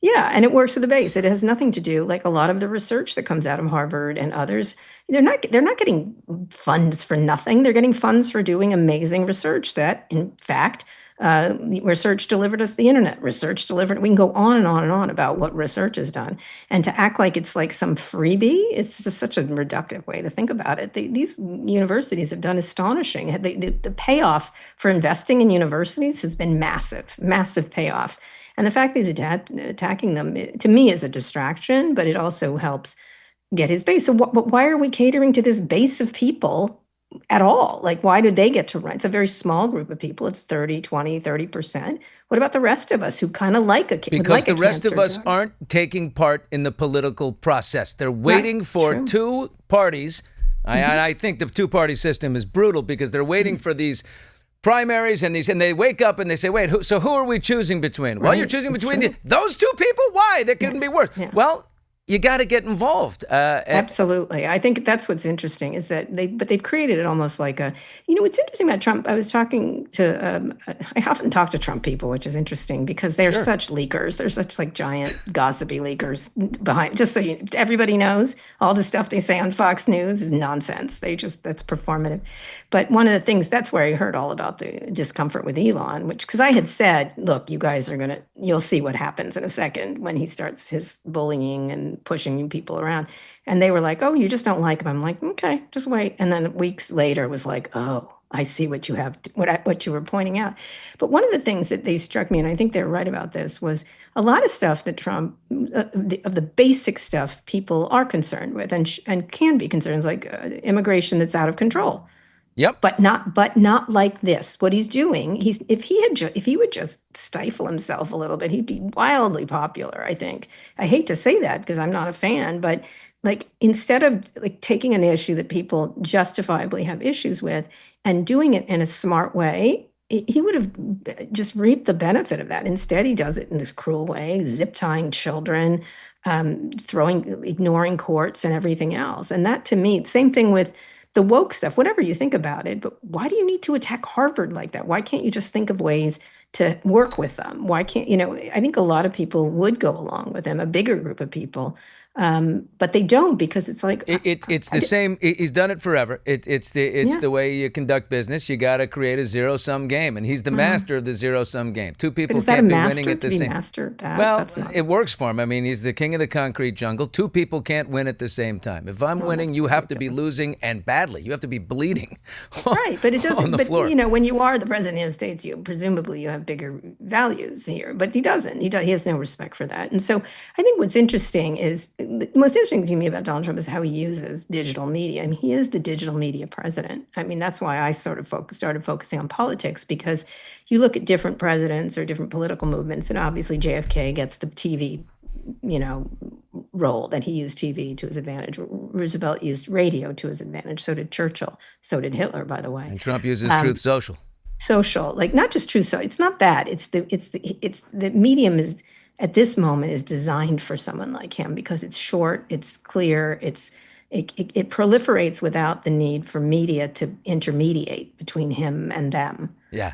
Yeah, and it works with the base. It has nothing to do, like a lot of the research that comes out of Harvard and others, they're not getting funds for nothing. They're getting funds for doing amazing research that, in fact, research delivered us the internet. Research delivered. We can go on and on and on about what research is done, and to act like it's like some freebie, it's just such a reductive way to think about it. These universities have done astonishing. The payoff for investing in universities has been massive payoff. And the fact that he's attacking them, to me, is a distraction, but it also helps get his base. So why are we catering to this base of people at all? Like, why do they get to run? It's a very small group of people. It's 30%. What about the rest of us who kind of like Because the rest of us aren't taking part in the political process. They're waiting for two parties. I think the two-party system is brutal because they're waiting for these primaries and they wake up and they say, wait, who are we choosing between? Well, you're choosing between those two people? Why? That couldn't be worse. Yeah. Well, you got to get involved. Absolutely. I think that's what's interesting is that they've created it almost like what's interesting about Trump. I was talking to, I often talk to Trump people, which is interesting because they're such leakers. They're such like giant gossipy leakers behind, just so everybody knows all the stuff they say on Fox News is nonsense. That's performative. But one of the things, that's where I heard all about the discomfort with Elon, because I had said, look, you guys you'll see what happens in a second when he starts his bullying and pushing people around. And they were like, oh, you just don't like him. I'm like, okay, just wait. And then weeks later it was like, oh, I see what you have, what you were pointing out. But one of the things that they struck me, and I think they're right about this, was a lot of stuff that Trump, of the basic stuff people are concerned with and can be concerned, like immigration that's out of control. Yep. But not like this. What he's doing, if he would just stifle himself a little bit, he'd be wildly popular, I think. I hate to say that because I'm not a fan, but like instead of like taking an issue that people justifiably have issues with and doing it in a smart way, he would have just reaped the benefit of that. Instead, he does it in this cruel way, zip tying children, ignoring courts and everything else. And that, to me, same thing with the woke stuff, whatever you think about it, but why do you need to attack Harvard like that? Why can't you just think of ways to work with them? Why can't, I think a lot of people would go along with them, a bigger group of people, But they don't, because it's like It's the same. He's done it forever. It's the way you conduct business. You got to create a zero-sum game, and he's the master of the zero-sum game. Two But people is that a can't be master winning at to the be same. master of that? Well, That's not. it works for him. I mean, he's the king of the concrete jungle. Two people can't win at the same time. If I'm winning, that's you have to be ridiculous. losing, and badly. You have to be bleeding. Right, but it doesn't. On the But floor. you know, when you are the president of the United States, you presumably you have bigger values here. But he doesn't. He has no respect for that. And so I think what's interesting is the most interesting to me about Donald Trump is how he uses digital media. I mean, he is the digital media president. I mean, that's why I sort of started focusing on politics, because you look at different presidents or different political movements, and obviously JFK gets the TV, role, that he used TV to his advantage. Roosevelt used radio to his advantage. So did Churchill. So did Hitler, by the way. And Trump uses Truth Social. Social, like not just true. So it's not that. It's the medium is at this moment is designed for someone like him, because it's short, it's clear, it proliferates without the need for media to intermediate between him and them. Yeah.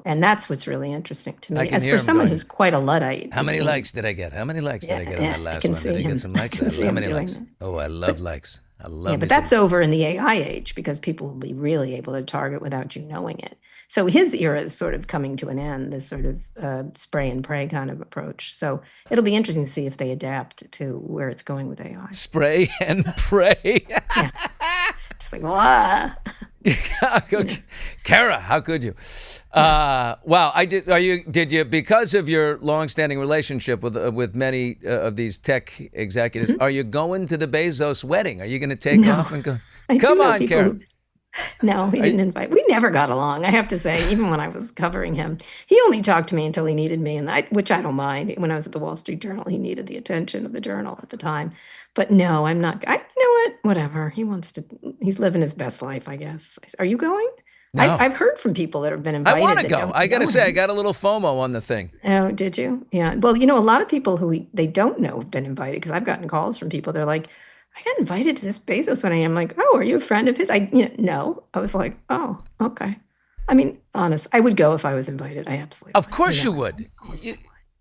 And that's what's really interesting to I me. can As hear for him someone going, who's quite a Luddite. How many it seems. likes did I get? How many likes did I get on that I last can one? see Did I him. get some I likes? can see How him many doing likes? that. Oh, I love likes. I love Yeah, me but some- that's over in the AI age, because people will be really able to target without you knowing it. So his era is sort of coming to an end, this sort of spray and pray kind of approach. So it'll be interesting to see if they adapt to where it's going with AI. Spray and pray. Just like, wow. Kara, how could you? Wow, did you because of your long-standing relationship with many of these tech executives? Are you going to the Bezos wedding? Are you going to take off and go? I do Come know on, people Kara. who- No, he didn't invite. We never got along, I have to say, even when I was covering him. He only talked to me until he needed me, which I don't mind. When I was at the Wall Street Journal, he needed the attention of the Journal at the time. But no, I'm not. You know what? Whatever. He's living his best life, I guess. Are you going? No. I've heard from people that have been I invited. want to that go. don't I got to know say, I him. got a little FOMO on the thing. Oh, did you? Yeah. Well, a lot of people who they don't know have been invited, because I've gotten calls from people. They're like, I got invited to this Bezos wedding. I'm like, oh, are you a friend of his? No. I was like, oh, okay. I mean, honest, I would go if I was invited. I absolutely Of would. course you would. Of course I would.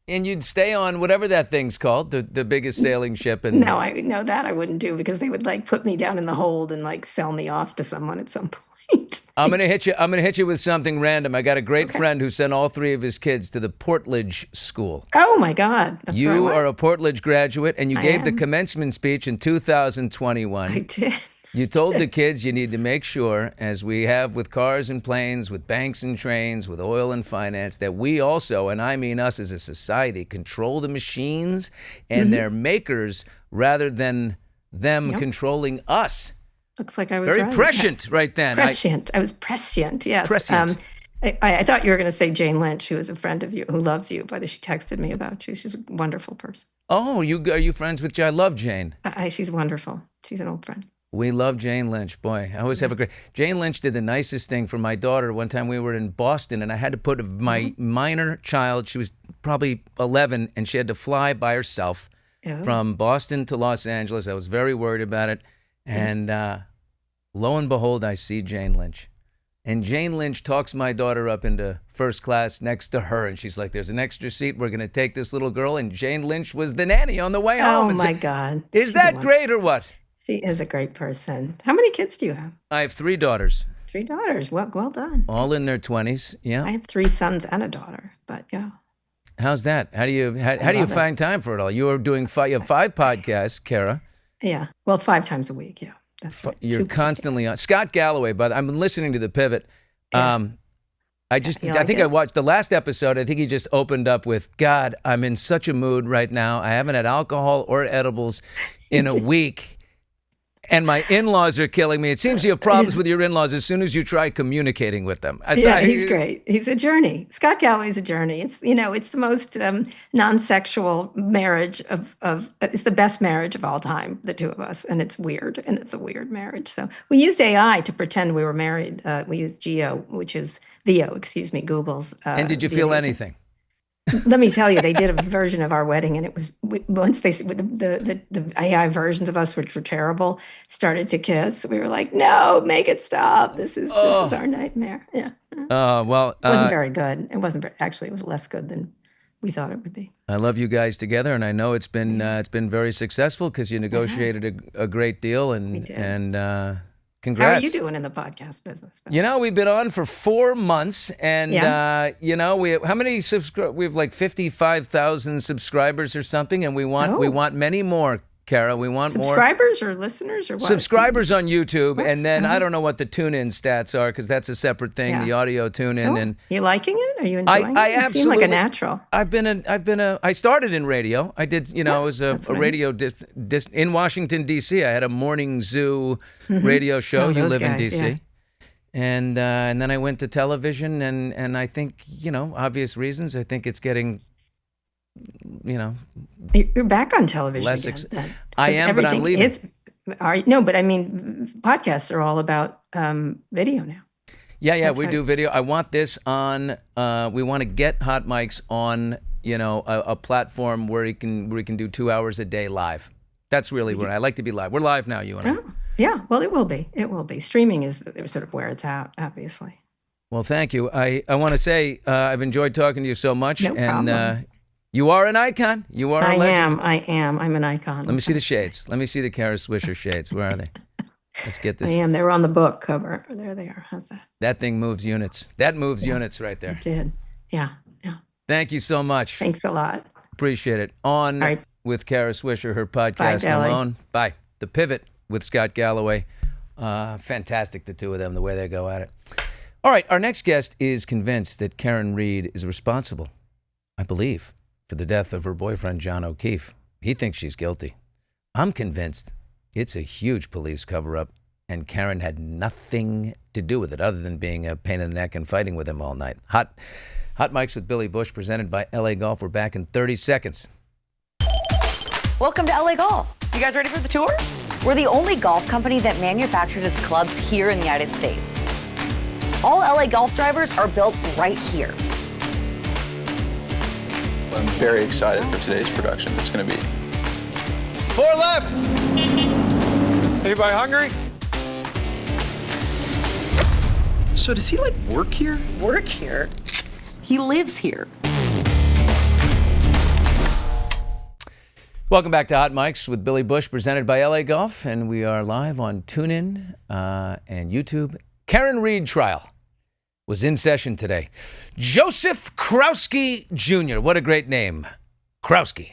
And you'd stay on whatever that thing's called, the biggest sailing ship. And No, that I wouldn't do, because they would like put me down in the hold and like sell me off to someone at some point. I'm gonna hit you with something random. I got a great friend who sent all three of his kids to the Portledge School. Oh my God. That's where I You went. are a Portledge graduate, and you I gave the am. commencement speech in I 2021. did. You told the kids you need to make sure, as we have with cars and planes, with banks and trains, with oil and finance, that we also, and I mean us as a society, control the machines and their makers rather than them Yep. controlling us. Looks like I was Very right. prescient Yes. right then. Prescient. I was prescient. Yes. Prescient. I thought you were going to say Jane Lynch, who is a friend of you, who loves you. But she texted me about you. She's a wonderful person. Oh, are you friends with Jane? I love Jane. She's wonderful. She's an old friend. We love Jane Lynch. Boy, I always have a great... Jane Lynch did the nicest thing for my daughter. One time we were in Boston, and I had to put my minor child, she was probably 11, and she had to fly by herself Oh. from Boston to Los Angeles. I was very worried about it. And lo and behold, I see Jane Lynch. And Jane Lynch talks my daughter up into first class next to her. And she's like, there's an extra seat. We're going to take this little girl. And Jane Lynch was the nanny on the way home. Oh And my God. Is She's that a great or what? She is a great person. How many kids do you have? I have 3 daughters, 3 daughters. Well done. all in their 20s. Yeah. I have 3 sons and a daughter. But yeah. How's that? How do you find time for it all? You are doing you have 5 podcasts, Kara. Yeah. Well, 5 times a week. Yeah. That's right. You're 2 constantly on. Scott Galloway, but I'm listening to The Pivot. Yeah. I You like think it? I watched the last episode. I think he just opened up with, God, I'm in such a mood right now. I haven't had alcohol or edibles in a week. And my in-laws are killing me. It seems you have problems with your in-laws as soon as you try communicating with them. Yeah, he's great. He's a journey. Scott Galloway's a journey. It's it's the most non-sexual marriage of it's the best marriage of all time, the 2 of us, and it's weird, and it's a weird marriage. So we used AI to pretend we were married. We used VO, excuse me, Google's. And did you feel VO. anything? Let me tell you, they did a version of our wedding, and it was once the AI versions of us, which were terrible, started to kiss. We were like, "No, make it stop! This is our nightmare." Yeah, it Well, wasn't very good. It wasn't actually. It was less good than we thought it would be. I love you guys together, and I know it's been very successful because you negotiated a great deal, and congrats. How are you doing in the podcast business? You know, we've been on for 4 months, and you know, we have like 55,000 subscribers or something, and we want many more. Kara, we want subscribers or listeners or what? Subscribers on YouTube, and then I don't know what the TuneIn stats are because that's a separate thing. The audio TuneIn, and you liking it? Are you enjoying it? I You absolutely seem like a natural. I started in radio. I did, you know, I was a radio in Washington D.C. I had a morning zoo radio show. You live in D.C. And then I went to television, and I think, you know, obvious reasons. I think it's getting, you know, you're back on television again. I am, but I'm leaving. No, but I mean, podcasts are all about video now. Yeah, we do video. I want this on. We want to get Hot Mics on, you know, a platform where we can do 2 hours a day live. That's really where I like to be live. We're live now, you and I. Yeah, well, it will be. It will be. Streaming is sort of where it's at, obviously. Well, thank you. I want to say I've enjoyed talking to you so much. No problem. You are an icon. You are a legend. I am. I'm an icon. Let me see the shades. Let me see the Kara Swisher shades. Where are they? Let's get this. I am. They were on the book cover. There they are. How's that? That thing moves units. That moves units right there. It did. Yeah. Thank you so much. Thanks a lot. Appreciate it. On with Kara Swisher, her podcast Alone. Bye. The Pivot with Scott Galloway. Fantastic, the two of them, the way they go at it. All right, our next guest is convinced that Karen Read is responsible, I believe, for the death of her boyfriend, John O'Keefe. He thinks she's guilty. I'm convinced it's a huge police cover-up, and Karen had nothing to do with it other than being a pain in the neck and fighting with him all night. Hot Mics with Billy Bush, presented by LA Golf. We're back in 30 seconds. Welcome to LA Golf. You guys ready for the tour? We're the only golf company that manufactures its clubs here in the United States. All LA Golf drivers are built right here. I'm very excited for today's production. It's going to be 4 left. Anybody hungry? So does he work here? Work here? He lives here. Welcome back to Hot Mics with Billy Bush, presented by LA Golf, and we are live on TuneIn and YouTube. Karen Read trial was in session today. Joseph Krowski Jr., what a great name. Krowski,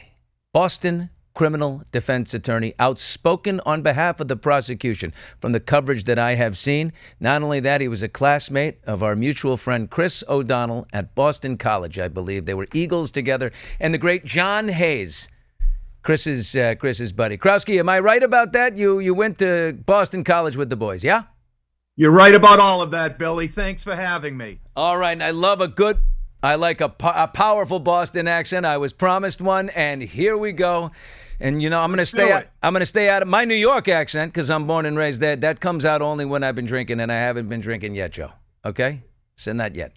Boston criminal defense attorney, outspoken on behalf of the prosecution from the coverage that I have seen. Not only that, he was a classmate of our mutual friend Chris O'Donnell at Boston College, I believe. They were Eagles together. And the great John Hayes, Chris's buddy. Krowski, am I right about that? You went to Boston College with the boys, yeah? You're right about all of that, Billy. Thanks for having me. All right, and I like a powerful Boston accent. I was promised one, and here we go. And you know, I'm gonna stay out of my New York accent because I'm born and raised there. That comes out only when I've been drinking, and I haven't been drinking yet, Joe. Okay, so not yet.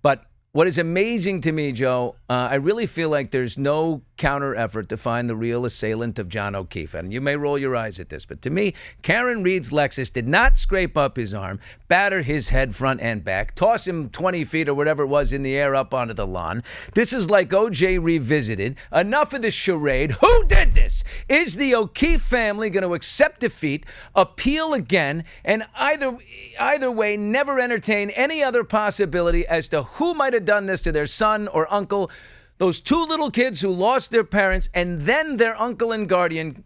But what is amazing to me, Joe, I really feel like there's no counter effort to find the real assailant of John O'Keefe. And you may roll your eyes at this, but to me, Karen Read's Lexus did not scrape up his arm, batter his head front and back, toss him 20 feet or whatever it was in the air up onto the lawn. This is like O.J. Revisited. Enough of this charade. Who did this? Is the O'Keefe family going to accept defeat, appeal again, and either way, never entertain any other possibility as to who might have done this to their son or uncle? Those two little kids who lost their parents and then their uncle and guardian.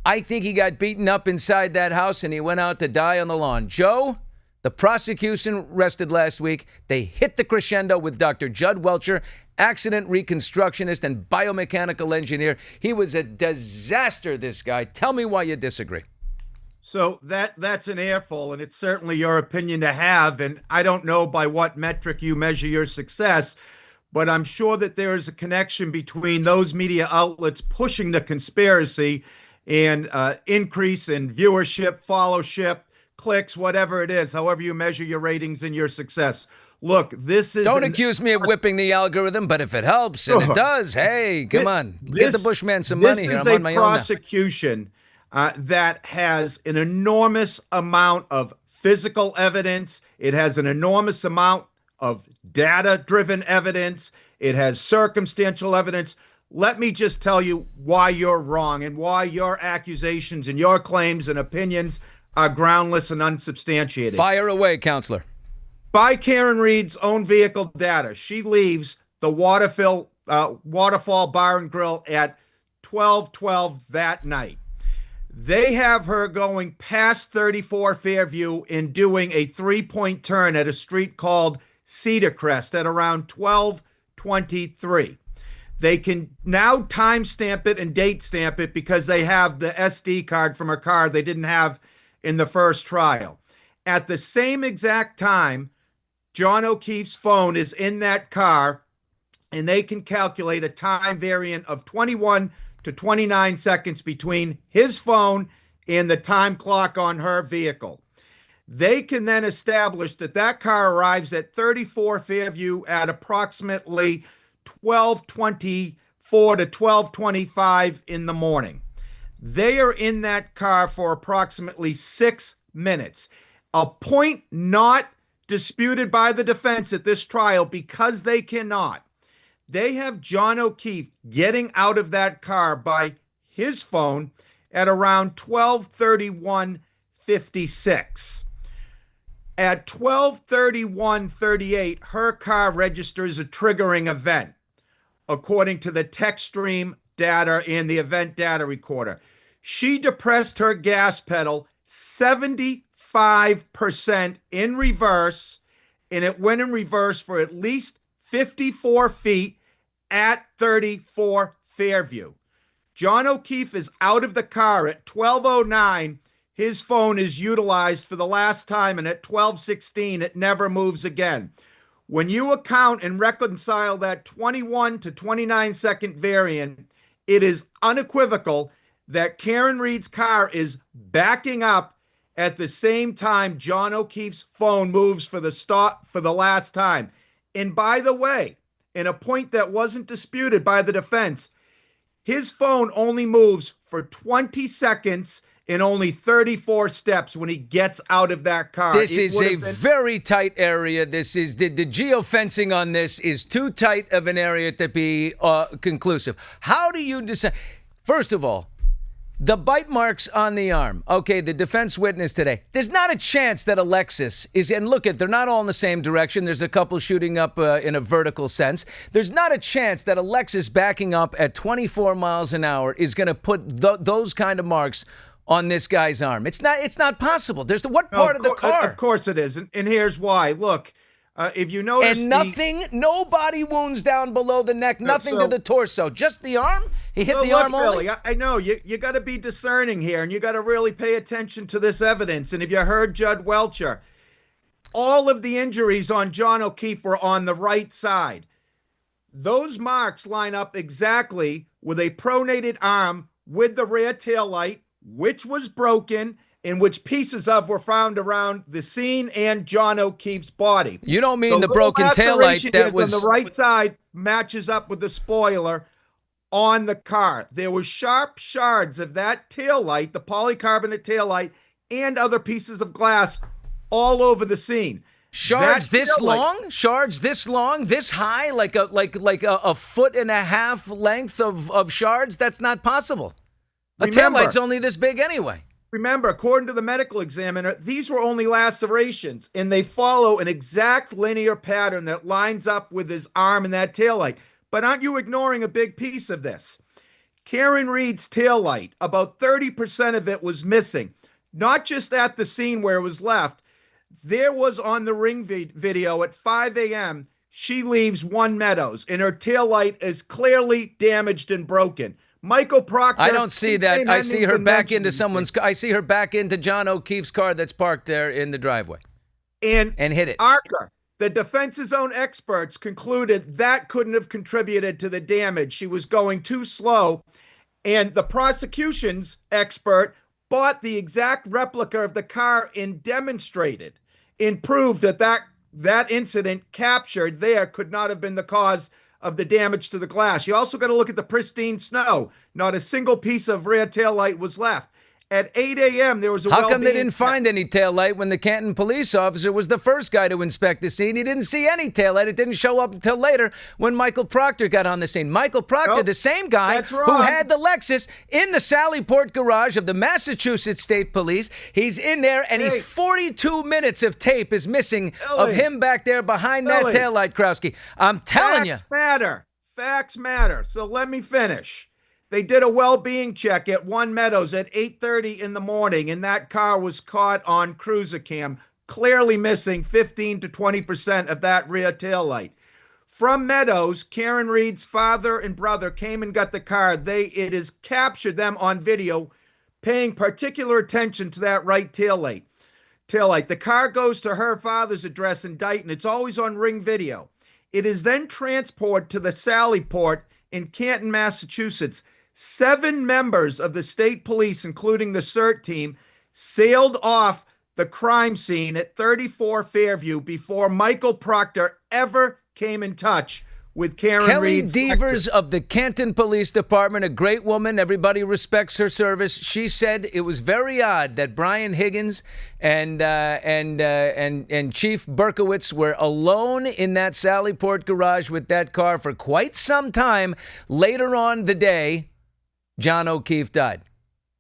I think he got beaten up inside that house and he went out to die on the lawn. Joe, the prosecution rested last week. They hit the crescendo with Dr. Judd Welcher, accident reconstructionist and biomechanical engineer. He was a disaster, this guy. Tell me why you disagree. So that's an earful, and it's certainly your opinion to have, and I don't know by what metric you measure your success, but I'm sure that there is a connection between those media outlets pushing the conspiracy and increase in viewership, followership, clicks, whatever it is, however you measure your ratings and your success. Look, this is... Don't accuse me of whipping the algorithm, but if it helps, and it does, hey, come on. Get the Bushman some money here. I'm on my own now. This is a prosecution that has an enormous amount of physical evidence. It has an enormous amount of data-driven evidence. It has circumstantial evidence. Let me just tell you why you're wrong and why your accusations and your claims and opinions are groundless and unsubstantiated. Fire away, counselor. By Karen Reed's own vehicle data, she leaves the Waterfall Bar and Grill at 12:12 that night. They have her going past 34 Fairview and doing a 3-point turn at a street called Cedar Crest at around 12:23. They can now timestamp it and date stamp it because they have the SD card from her car they didn't have in the first trial. At the same exact time, John O'Keefe's phone is in that car, and they can calculate a time variant of 21 to 29 seconds between his phone and the time clock on her vehicle. They can then establish that that car arrives at 34 Fairview at approximately 12:24 to 12:25 in the morning. They are in that car for approximately 6 minutes, a point not disputed by the defense at this trial because they cannot. They have John O'Keefe getting out of that car by his phone at around 12:31:56. At 12:31:38, her car registers a triggering event, according to the text stream data and the event data recorder. She depressed her gas pedal 75% in reverse, and it went in reverse for at least 54 feet at 34 Fairview. John O'Keefe is out of the car at 12:09. His phone is utilized for the last time, and at 12:16, it never moves again. When you account and reconcile that 21 to 29 second variant, it is unequivocal that Karen Reed's car is backing up at the same time John O'Keefe's phone moves for the last time. And by the way, in a point that wasn't disputed by the defense, his phone only moves for 20 seconds in only 34 steps when he gets out of that car. This is a very tight area. This is the geofencing on this is too tight of an area to be conclusive. How do you decide? First of all, the bite marks on the arm. Okay, the defense witness today. There's not a chance that Alexis is, and look they're not all in the same direction. There's a couple shooting up in a vertical sense. There's not a chance that Alexis backing up at 24 miles an hour is going to put those kind of marks on this guy's arm. It's not possible. There's what part of the car? Of course it is. And here's why. Look, if you notice. And no body wounds down below the neck, nothing to the torso, just the arm? He hit the arm only? I know. You got to be discerning here, and you got to really pay attention to this evidence. And if you heard Judd Welcher, all of the injuries on John O'Keefe were on the right side. Those marks line up exactly with a pronated arm with the rear taillight, which was broken, in which pieces of were found around the scene and John O'Keefe's body. You don't mean the broken taillight that was on the right side matches up with the spoiler on the car. There were sharp shards of that taillight, the polycarbonate taillight, and other pieces of glass all over the scene. Shards this long, this high, like a foot and a half length of shards. That's not possible. A taillight's only this big anyway. Remember, according to the medical examiner, these were only lacerations, and they follow an exact linear pattern that lines up with his arm and that taillight. But aren't you ignoring a big piece of this? Karen Reed's taillight, about 30% of it was missing. Not just at the scene where it was left. There was on the Ring video at 5 a.m., she leaves One Meadows, and her taillight is clearly damaged and broken. Michael Proctor. I don't see that. I see her back into someone's car. I see her back into John O'Keefe's car that's parked there in the driveway. And hit it. Archer, the defense's own experts concluded that couldn't have contributed to the damage. She was going too slow. And the prosecution's expert bought the exact replica of the car and demonstrated and proved that incident captured there could not have been the cause of the damage to the glass. You also got to look at the pristine snow. Not a single piece of rear taillight was left. At 8 a.m., there was a How come they well-being didn't find any taillight when the Canton police officer was the first guy to inspect the scene? He didn't see any taillight. It didn't show up until later when Michael Proctor got on the scene. Michael Proctor, Nope, the same guy that's who wrong. had the Lexus in the Sallyport garage of the Massachusetts State Police. He's in there, and he's Hey. 42 minutes of tape is missing of Billy. him back there behind Billy. that taillight, Krowski. I'm telling you. Facts matter. Facts matter. So let me finish. They did a well-being check at One Meadows at 8:30 in the morning, and that car was caught on cruiser cam, clearly missing 15 to 20% of that rear taillight. From Meadows, Karen Reed's father and brother came and got the car. It is captured them on video, paying particular attention to that right taillight. The car goes to her father's address in Dighton. It's always on Ring video. It is then transported to the Sallyport in Canton, Massachusetts. 7 members of the state police, including the CERT team, sailed off the crime scene at 34 Fairview before Michael Proctor ever came in touch with Karen Kelly Reed's Devers Lexus. of the Canton Police Department, a great woman. Everybody respects her service. She said it was very odd that Brian Higgins and Chief Berkowitz were alone in that Sallyport garage with that car for quite some time. Later on the day, John O'Keefe died.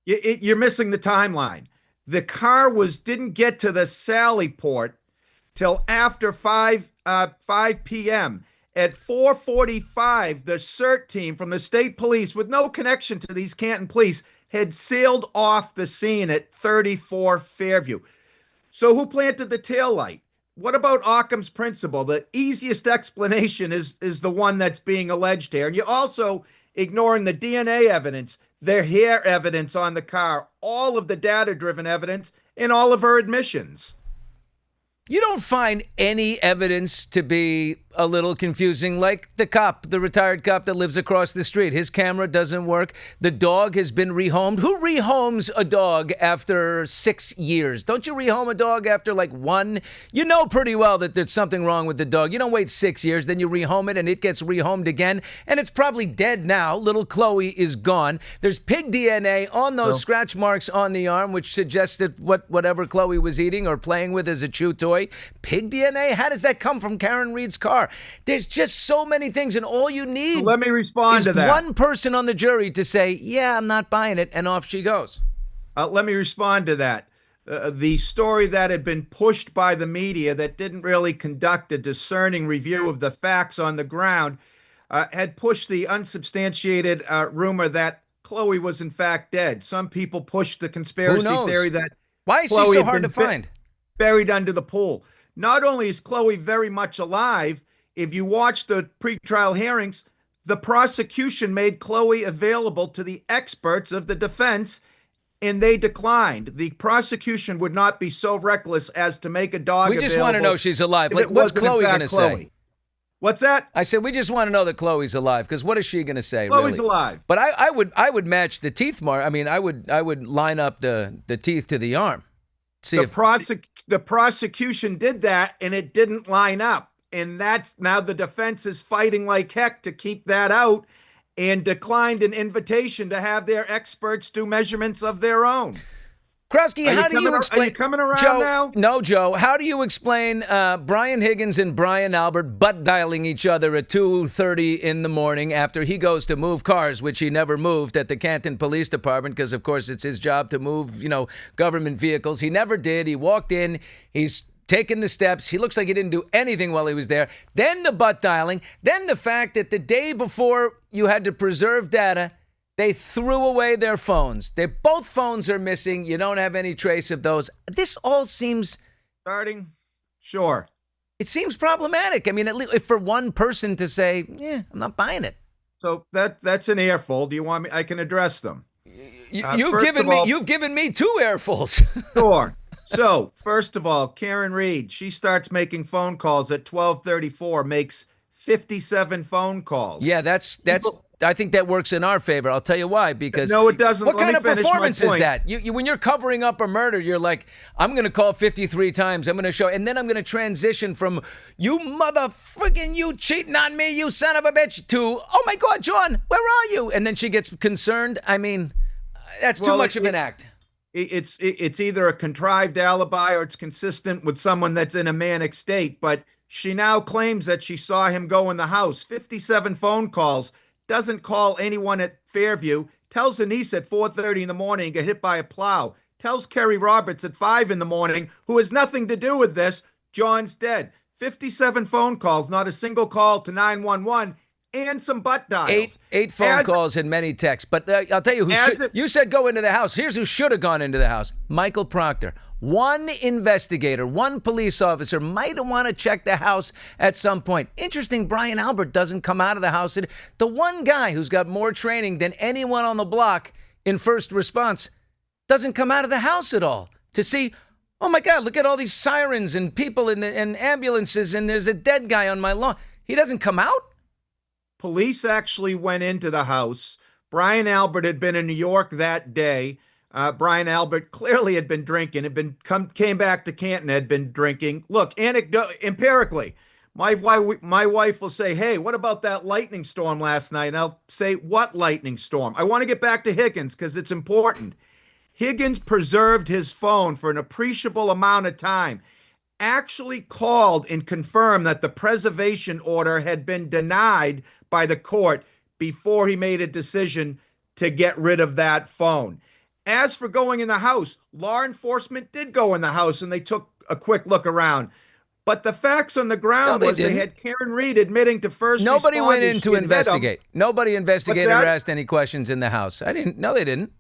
You're missing the timeline. The car didn't get to the Sallyport till after 5 p.m. At 4:45, the CERT team from the state police, with no connection to these Canton police, had sailed off the scene at 34 Fairview. So who planted the taillight? What about Occam's principle? The easiest explanation is the one that's being alleged here. And you're also ignoring the DNA evidence, their hair evidence on the car, all of the data-driven evidence, and all of her admissions. You don't find any evidence to be a little confusing, like the cop, the retired cop that lives across the street. His camera doesn't work. The dog has been rehomed. Who rehomes a dog after 6 years? Don't you rehome a dog after like 1? You know pretty well that there's something wrong with the dog. You don't wait 6 years, then you rehome it and it gets rehomed again. And it's probably dead now. Little Chloe is gone. There's pig DNA on those scratch marks on the arm, which suggests that whatever Chloe was eating or playing with is a chew toy. Pig DNA? How does that come from Karen Reed's car? There's just so many things, and all you need Let me respond is to that. one person on the jury to say, yeah, I'm not buying it, and off she goes. Let me respond to that. The story that had been pushed by the media that didn't really conduct a discerning review of the facts on the ground had pushed the unsubstantiated rumor that Chloe was in fact dead. Some people pushed the conspiracy theory that Why is Chloe she so had hard to been find? buried under the pool. Not only is Chloe very much alive, if you watch the pretrial hearings, the prosecution made Chloe available to the experts of the defense, and they declined. The prosecution would not be so reckless as to make a dog We just want to know she's alive. Like, what's Chloe going to say? What's that? I said, we just want to know that Chloe's alive, because what is she going to say, Chloe's really? alive. But I would match the teeth mark. I mean, I would line up the teeth to the arm. See The prosecution did that, and it didn't line up. And that's now the defense is fighting like heck to keep that out and declined an invitation to have their experts do measurements of their own. Krowski, how do you explain? Are you coming around Joe, now? No, Joe. How do you explain Brian Higgins and Brian Albert butt dialing each other at 2:30 in the morning after he goes to move cars, which he never moved at the Canton Police Department because, of course, it's his job to move, government vehicles. He never did. He walked in. He's taken the steps. He looks like he didn't do anything while he was there. Then the butt dialing. Then the fact that the day before you had to preserve data, they threw away their phones. Both phones are missing. You don't have any trace of those. This all seems... Sure. It seems problematic. I mean, at least if for one person to say, yeah, I'm not buying it. So that's an earful. Do you want me? I can address them. You've given me 2 earfuls. Sure. So, first of all, Karen Reed, she starts making phone calls at 12:34, makes 57 phone calls. Yeah, that's. I think that works in our favor. I'll tell you why. Because no, it doesn't. What Let kind me of finish my performance is point. that? You when you're covering up a murder, you're like, I'm going to call 53 times. I'm going to show, and then I'm going to transition from you motherfucking you cheating on me, you son of a bitch, to oh my God, John, where are you? And then she gets concerned. I mean, that's too much of an act. it's either a contrived alibi or it's consistent with someone that's in a manic state. But she now claims that she saw him go in the house. 57 phone calls. Doesn't call anyone at Fairview. Tells Denise at 4:30 in the morning, get hit by a plow. Tells Kerry Roberts at 5 in the morning, who has nothing to do with this, John's dead. 57 phone calls, not a single call to 911, and some butt dials. Eight phone calls and many texts. But I'll tell you who you said go into the house. Here's who should have gone into the house. Michael Proctor. One investigator, one police officer might want to check the house at some point. Interesting, Brian Albert doesn't come out of the house. The one guy who's got more training than anyone on the block in first response doesn't come out of the house at all to see, oh my God, look at all these sirens and people and ambulances, and there's a dead guy on my lawn. He doesn't come out? Police actually went into the house. Brian Albert had been in New York that day. Brian Albert clearly had been drinking, came back to Canton, had been drinking. Look, empirically, my wife will say, hey, what about that lightning storm last night? And I'll say, what lightning storm? I want to get back to Higgins because it's important. Higgins preserved his phone for an appreciable amount of time, actually called and confirmed that the preservation order had been denied by the court before he made a decision to get rid of that phone. As for going in the house, law enforcement did go in the house and they took a quick look around. But the facts on the ground they had Karen Reed admitting to first Nobody went in responders to investigate. Nobody investigated or asked any questions in the house. No, they didn't.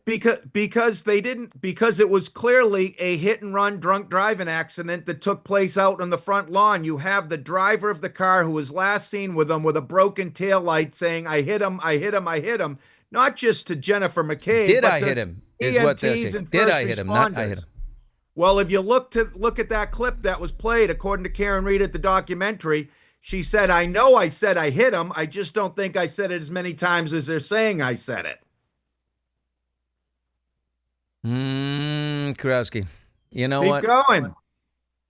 Because they didn't, because it was clearly a hit and run drunk driving accident that took place out on the front lawn. You have the driver of the car who was last seen with him with a broken taillight saying, I hit him, I hit him, I hit him. Not just to Jennifer McCabe. Did I hit him? Is what they're saying. Did I hit him? Not I hit him. Well, if you look at that clip that was played, according to Karen Reed at the documentary, she said, I know I said I hit him. I just don't think I said it as many times as they're saying I said it. Krowski. You know what? Keep going.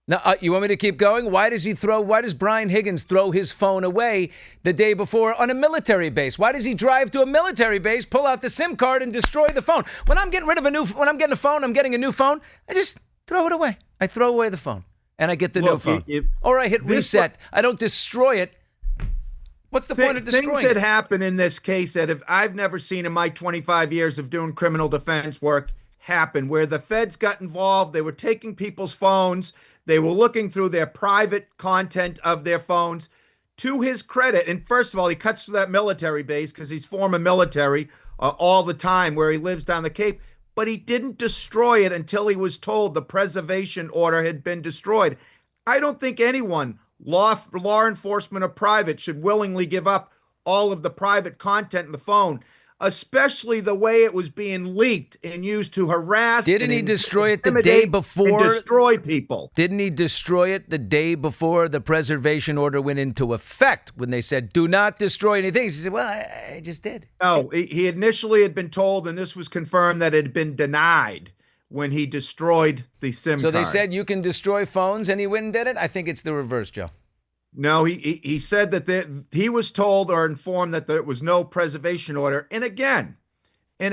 Now, you want me to keep going? Why does Brian Higgins throw his phone away the day before on a military base? Why does he drive to a military base, pull out the SIM card, and destroy the phone? When I'm getting I'm getting a new phone, I just throw it away. I throw away the phone, and I get the new phone. Or I hit reset. I don't destroy it. What's the point of destroying it? Things that happen in this case that I've never seen in my 25 years of doing criminal defense work happen, where the feds got involved. They were taking people's phones. They were looking through their private content of their phones. To his credit, and first of all, he cuts to that military base because he's former military all the time where he lives down the Cape, but he didn't destroy it until he was told the preservation order had been destroyed. I don't think anyone, law enforcement or private, should willingly give up all of the private content in the phone, especially the way it was being leaked and used to harass. Didn't he destroy it the day before? Destroy people. Didn't he destroy it the day before the preservation order went into effect when they said, do not destroy anything? He said, well, I just did. No, he initially had been told, and this was confirmed, that it had been denied when he destroyed the SIM card. So they said you can destroy phones and he went and did it? I think it's the reverse, Joe. No, he said that he was told or informed that there was no preservation order. And again, there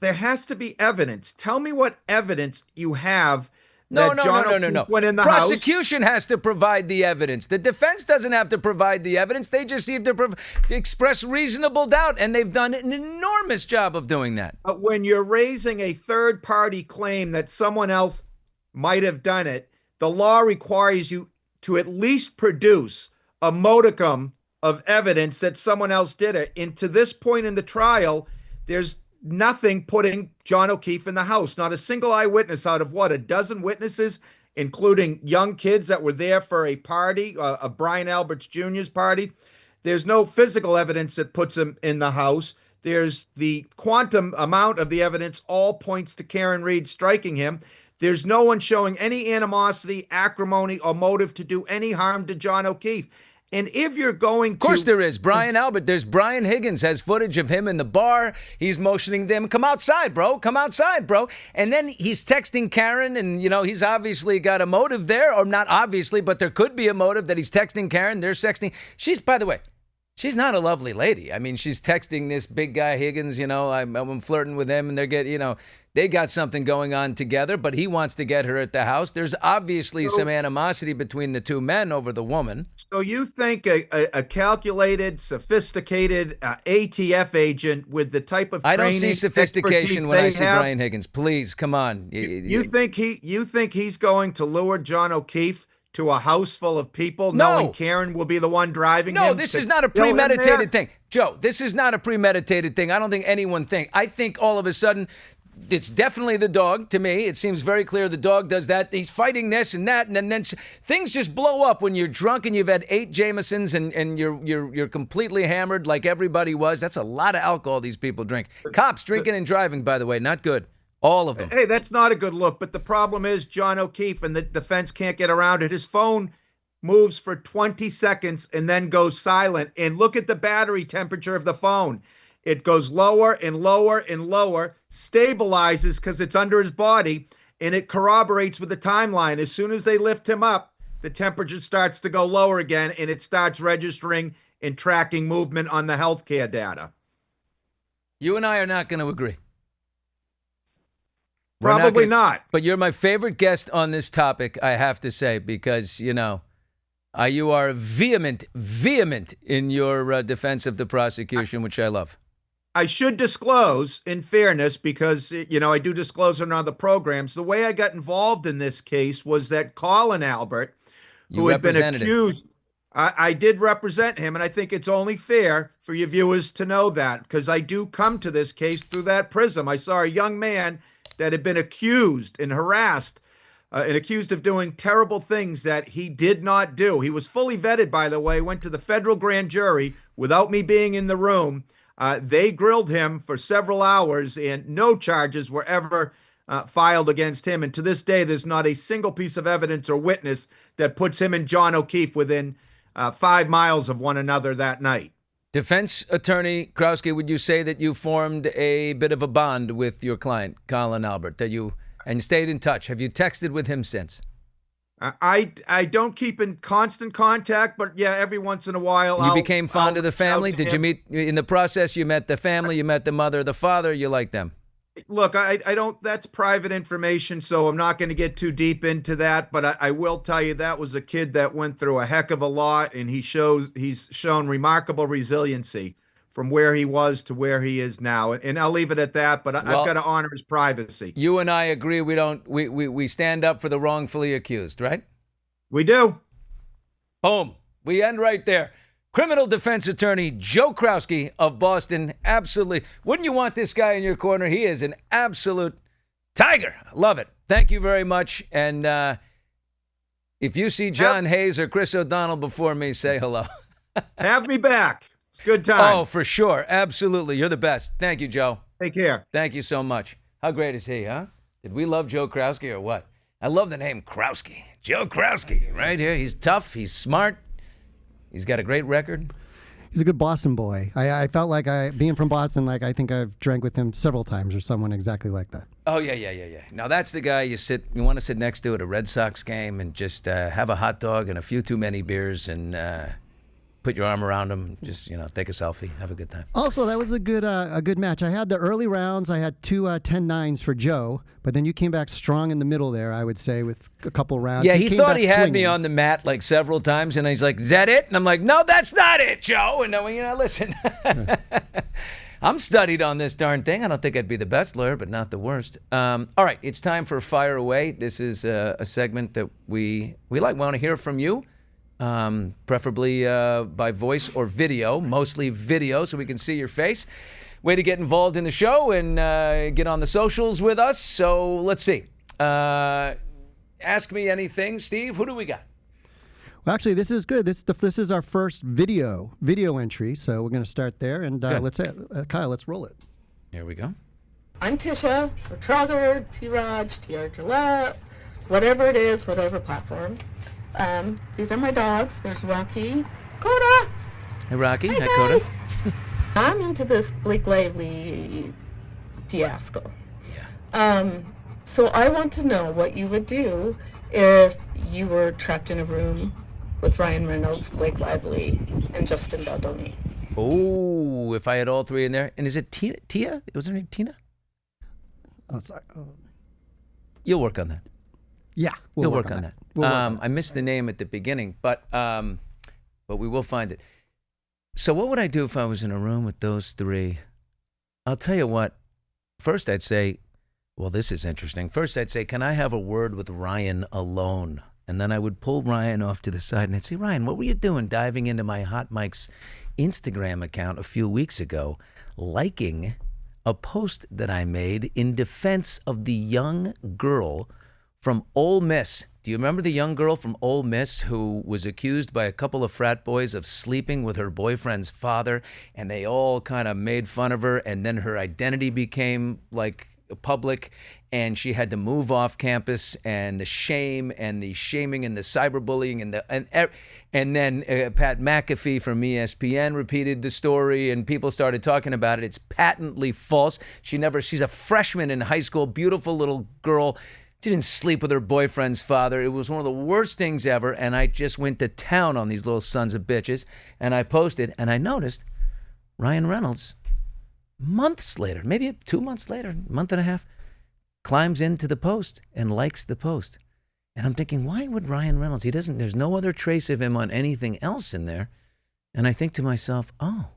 has to be evidence. Tell me what evidence you have that John O'Keefe went in the house. Prosecution has to provide the evidence. The defense doesn't have to provide the evidence. They just have to express reasonable doubt, and they've done an enormous job of doing that. But when you're raising a third-party claim that someone else might have done it, the law requires you to at least produce a modicum of evidence that someone else did it. And to this point in the trial, there's nothing putting John O'Keefe in the house. Not a single eyewitness out of a dozen witnesses, including young kids that were there for a party, a Brian Alberts Jr.'s party. There's no physical evidence that puts him in the house. There's the quantum amount of the evidence all points to Karen Reed striking him. There's no one showing any animosity, acrimony, or motive to do any harm to John O'Keefe. And if you're going to... Of course there is. There's Brian Higgins has footage of him in the bar. He's motioning them, come outside, bro. Come outside, bro. And then he's texting Karen, and, he's obviously got a motive there. Or not obviously, but there could be a motive that he's texting Karen. They're sexting. By the way, She's not a lovely lady. I mean, she's texting this big guy Higgins, I'm flirting with him, and they got something going on together, but he wants to get her at the house. There's obviously some animosity between the two men over the woman. So you think a calculated, sophisticated ATF agent with the type of I don't see training, sophistication when I see have, Brian Higgins. Please, come on. You think he's going to lure John O'Keefe to a house full of people, No. knowing Karen will be the one driving him? No, this is not a kill him there? premeditated thing. Joe, this is not a premeditated thing. I don't think anyone think. I think all of a sudden, it's definitely the dog to me. It seems very clear the dog does that. He's fighting this and that, and then things just blow up when you're drunk and you've had 8 Jamesons and you're completely hammered like everybody was. That's a lot of alcohol these people drink. Cops drinking and driving, by the way, not good. All of them. Hey, that's not a good look. But the problem is John O'Keefe, and the defense can't get around it. His phone moves for 20 seconds and then goes silent. And look at the battery temperature of the phone. It goes lower and lower and lower, stabilizes because it's under his body, and it corroborates with the timeline. As soon as they lift him up, the temperature starts to go lower again, and it starts registering and tracking movement on the healthcare data. You and I are not going to agree. Probably not. But you're my favorite guest on this topic, I have to say, because, you are vehement in your defense of the prosecution, which I love. I should disclose, in fairness, because, I do disclose on other programs. The way I got involved in this case was that Colin Albert, who had been accused, I did represent him, and I think it's only fair for your viewers to know that, because I do come to this case through that prism. I saw a young man that had been accused and harassed and accused of doing terrible things that he did not do. He was fully vetted, by the way, went to the federal grand jury without me being in the room. They grilled him for several hours, and no charges were ever filed against him. And to this day, there's not a single piece of evidence or witness that puts him and John O'Keefe within 5 miles of one another that night. Defense attorney Krowski, would you say that you formed a bit of a bond with your client, Colin Albert, and stayed in touch? Have you texted with him since? I don't keep in constant contact, but yeah, every once in a while. You became fond of the family? Did you meet, in the process, you met the family, you met the mother, the father, you like them? Look, I don't, that's private information, so I'm not going to get too deep into that, but I will tell you that was a kid that went through a heck of a lot, and he's shown remarkable resiliency from where he was to where he is now. And I'll leave it at that, but I've got to honor his privacy. You and I agree we stand up for the wrongfully accused, right? We do. Boom. We end right there. Criminal defense attorney Joe Krowski of Boston. Absolutely. Wouldn't you want this guy in your corner? He is an absolute tiger. Love it. Thank you very much. And if you see John Hayes or Chris O'Donnell before me, say hello. Have me back. It's a good time. Oh, for sure. Absolutely. You're the best. Thank you, Joe. Take care. Thank you so much. How great is he, huh? Did we love Joe Krowski or what? I love the name Krowski. Joe Krowski, right here. He's tough. He's smart. He's got a great record. He's a good Boston boy. I felt like being from Boston, I think I've drank with him several times or someone exactly like that. Oh, yeah. Now, that's the guy you want to sit next to at a Red Sox game and just have a hot dog and a few too many beers and put your arm around him, just, take a selfie, have a good time. Also, that was a good match. I had the early rounds. I had 2 10-9s for Joe, but then you came back strong in the middle there, I would say, with a couple rounds. Yeah, he thought he had swinging. me on the mat like several times, and he's like, is that it? And I'm like, no, that's not it, Joe. And then, listen, I'm studied on this darn thing. I don't think I'd be the best lawyer, but not the worst. All right, it's time for Fire Away. This is a segment that we want to hear from you. Preferably by voice or video, mostly video, so we can see your face. Way to get involved in the show and get on the socials with us. So let's see. Ask me anything. Steve, who do we got? Well, actually, this is good. This is our first video entry, so we're going to start there. And Kyle, let's roll it. Here we go. I'm Tisha, or Trogger, T-Raj, T.R. Gillette, whatever it is, whatever platform. These are my dogs. There's Rocky. Coda! Hey, Rocky. Hi, Coda. I'm into this Blake Lively fiasco. Yeah. So I want to know what you would do if you were trapped in a room with Ryan Reynolds, Blake Lively, and Justin Baldoni. Oh, if I had all three in there. And is it Tina? Tia? Was her name Tina? Oh, sorry. Oh. You'll work on that. Yeah, You'll work on that. We'll work on I missed the name at the beginning, but we will find it. So what would I do if I was in a room with those three? I'll tell you what. First, I'd say, well, this is interesting. First, I'd say, can I have a word with Ryan alone? And then I would pull Ryan off to the side and I'd say, Ryan, what were you doing diving into my Hot Mics Instagram account a few weeks ago, liking a post that I made in defense of the young girl from Ole Miss? Do you remember the young girl from Ole Miss who was accused by a couple of frat boys of sleeping with her boyfriend's father, and they all kind of made fun of her, and then her identity became like public, and she had to move off campus, and the shame and the shaming and the cyberbullying and then Pat McAfee from ESPN repeated the story, and people started talking about it. It's patently false. She's a freshman in high school, beautiful little girl. She didn't sleep with her boyfriend's father. It was one of the worst things ever, and I just went to town on these little sons of bitches, and I posted, and I noticed Ryan Reynolds, months later, maybe 2 months later, month and a half, climbs into the post and likes the post. And I'm thinking, why would Ryan Reynolds? There's no other trace of him on anything else in there. And I think to myself, oh,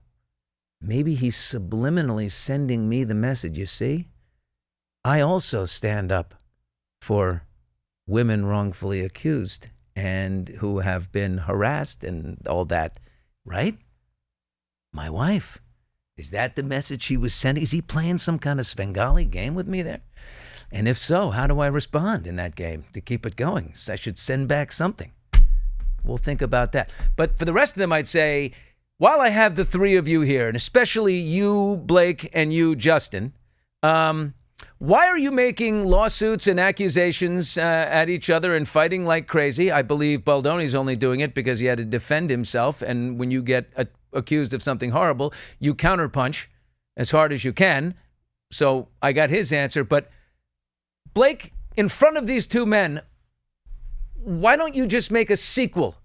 maybe he's subliminally sending me the message. You see, I also stand up for women wrongfully accused and who have been harassed and all that, right? My wife. Is that the message he was sending? Is he playing some kind of Svengali game with me there? And if so, how do I respond in that game to keep it going? So I should send back something. We'll think about that. But for the rest of them, I'd say, while I have the three of you here, and especially you, Blake, and you, Justin, why are you making lawsuits and accusations at each other and fighting like crazy? I believe Baldoni's only doing it because he had to defend himself. And when you get accused of something horrible, you counterpunch as hard as you can. So I got his answer. But Blake, in front of these two men, why don't you just make a sequel?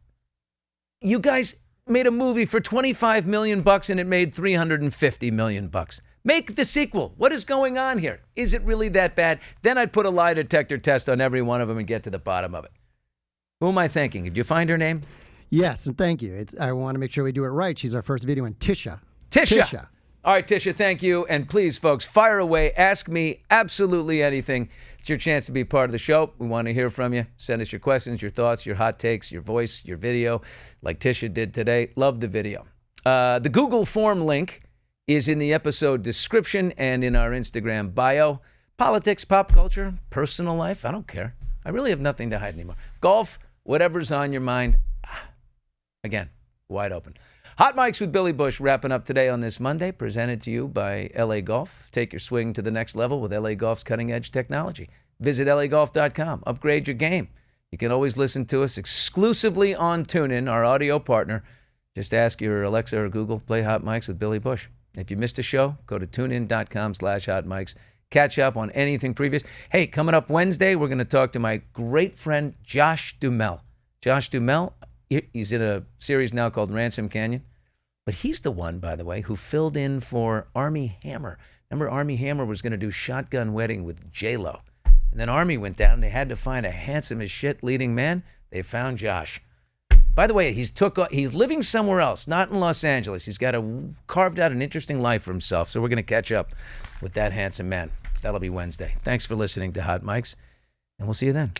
You guys made a movie for $25 million and it made $350 million. Make the sequel. What is going on here? Is it really that bad? Then I'd put a lie detector test on every one of them and get to the bottom of it. Who am I thanking? Did you find her name? Yes, and thank you. I want to make sure we do it right. She's our first video on Tisha. Tisha. All right, Tisha, thank you. And please, folks, fire away. Ask me absolutely anything. It's your chance to be part of the show. We want to hear from you. Send us your questions, your thoughts, your hot takes, your voice, your video, like Tisha did today. Love the video. The Google form link is in the episode description and in our Instagram bio. Politics, pop culture, personal life, I don't care. I really have nothing to hide anymore. Golf, whatever's on your mind. Again, wide open. Hot Mics with Billy Bush wrapping up today on this Monday, presented to you by LA Golf. Take your swing to the next level with LA Golf's cutting-edge technology. Visit LAGolf.com. Upgrade your game. You can always listen to us exclusively on TuneIn, our audio partner. Just ask your Alexa or Google, play Hot Mics with Billy Bush. If you missed a show, go to tunein.com/hotmics. Catch up on anything previous. Hey, coming up Wednesday, we're going to talk to my great friend, Josh Duhamel. Josh Duhamel, he's in a series now called Ransom Canyon. But he's the one, by the way, who filled in for Armie Hammer. Remember, Armie Hammer was going to do Shotgun Wedding with J-Lo. And then Armie went down. They had to find a handsome as shit leading man. They found Josh. By the way, he's living somewhere else, not in Los Angeles. He's carved out an interesting life for himself. So we're going to catch up with that handsome man. That'll be Wednesday. Thanks for listening to Hot Mics, and we'll see you then.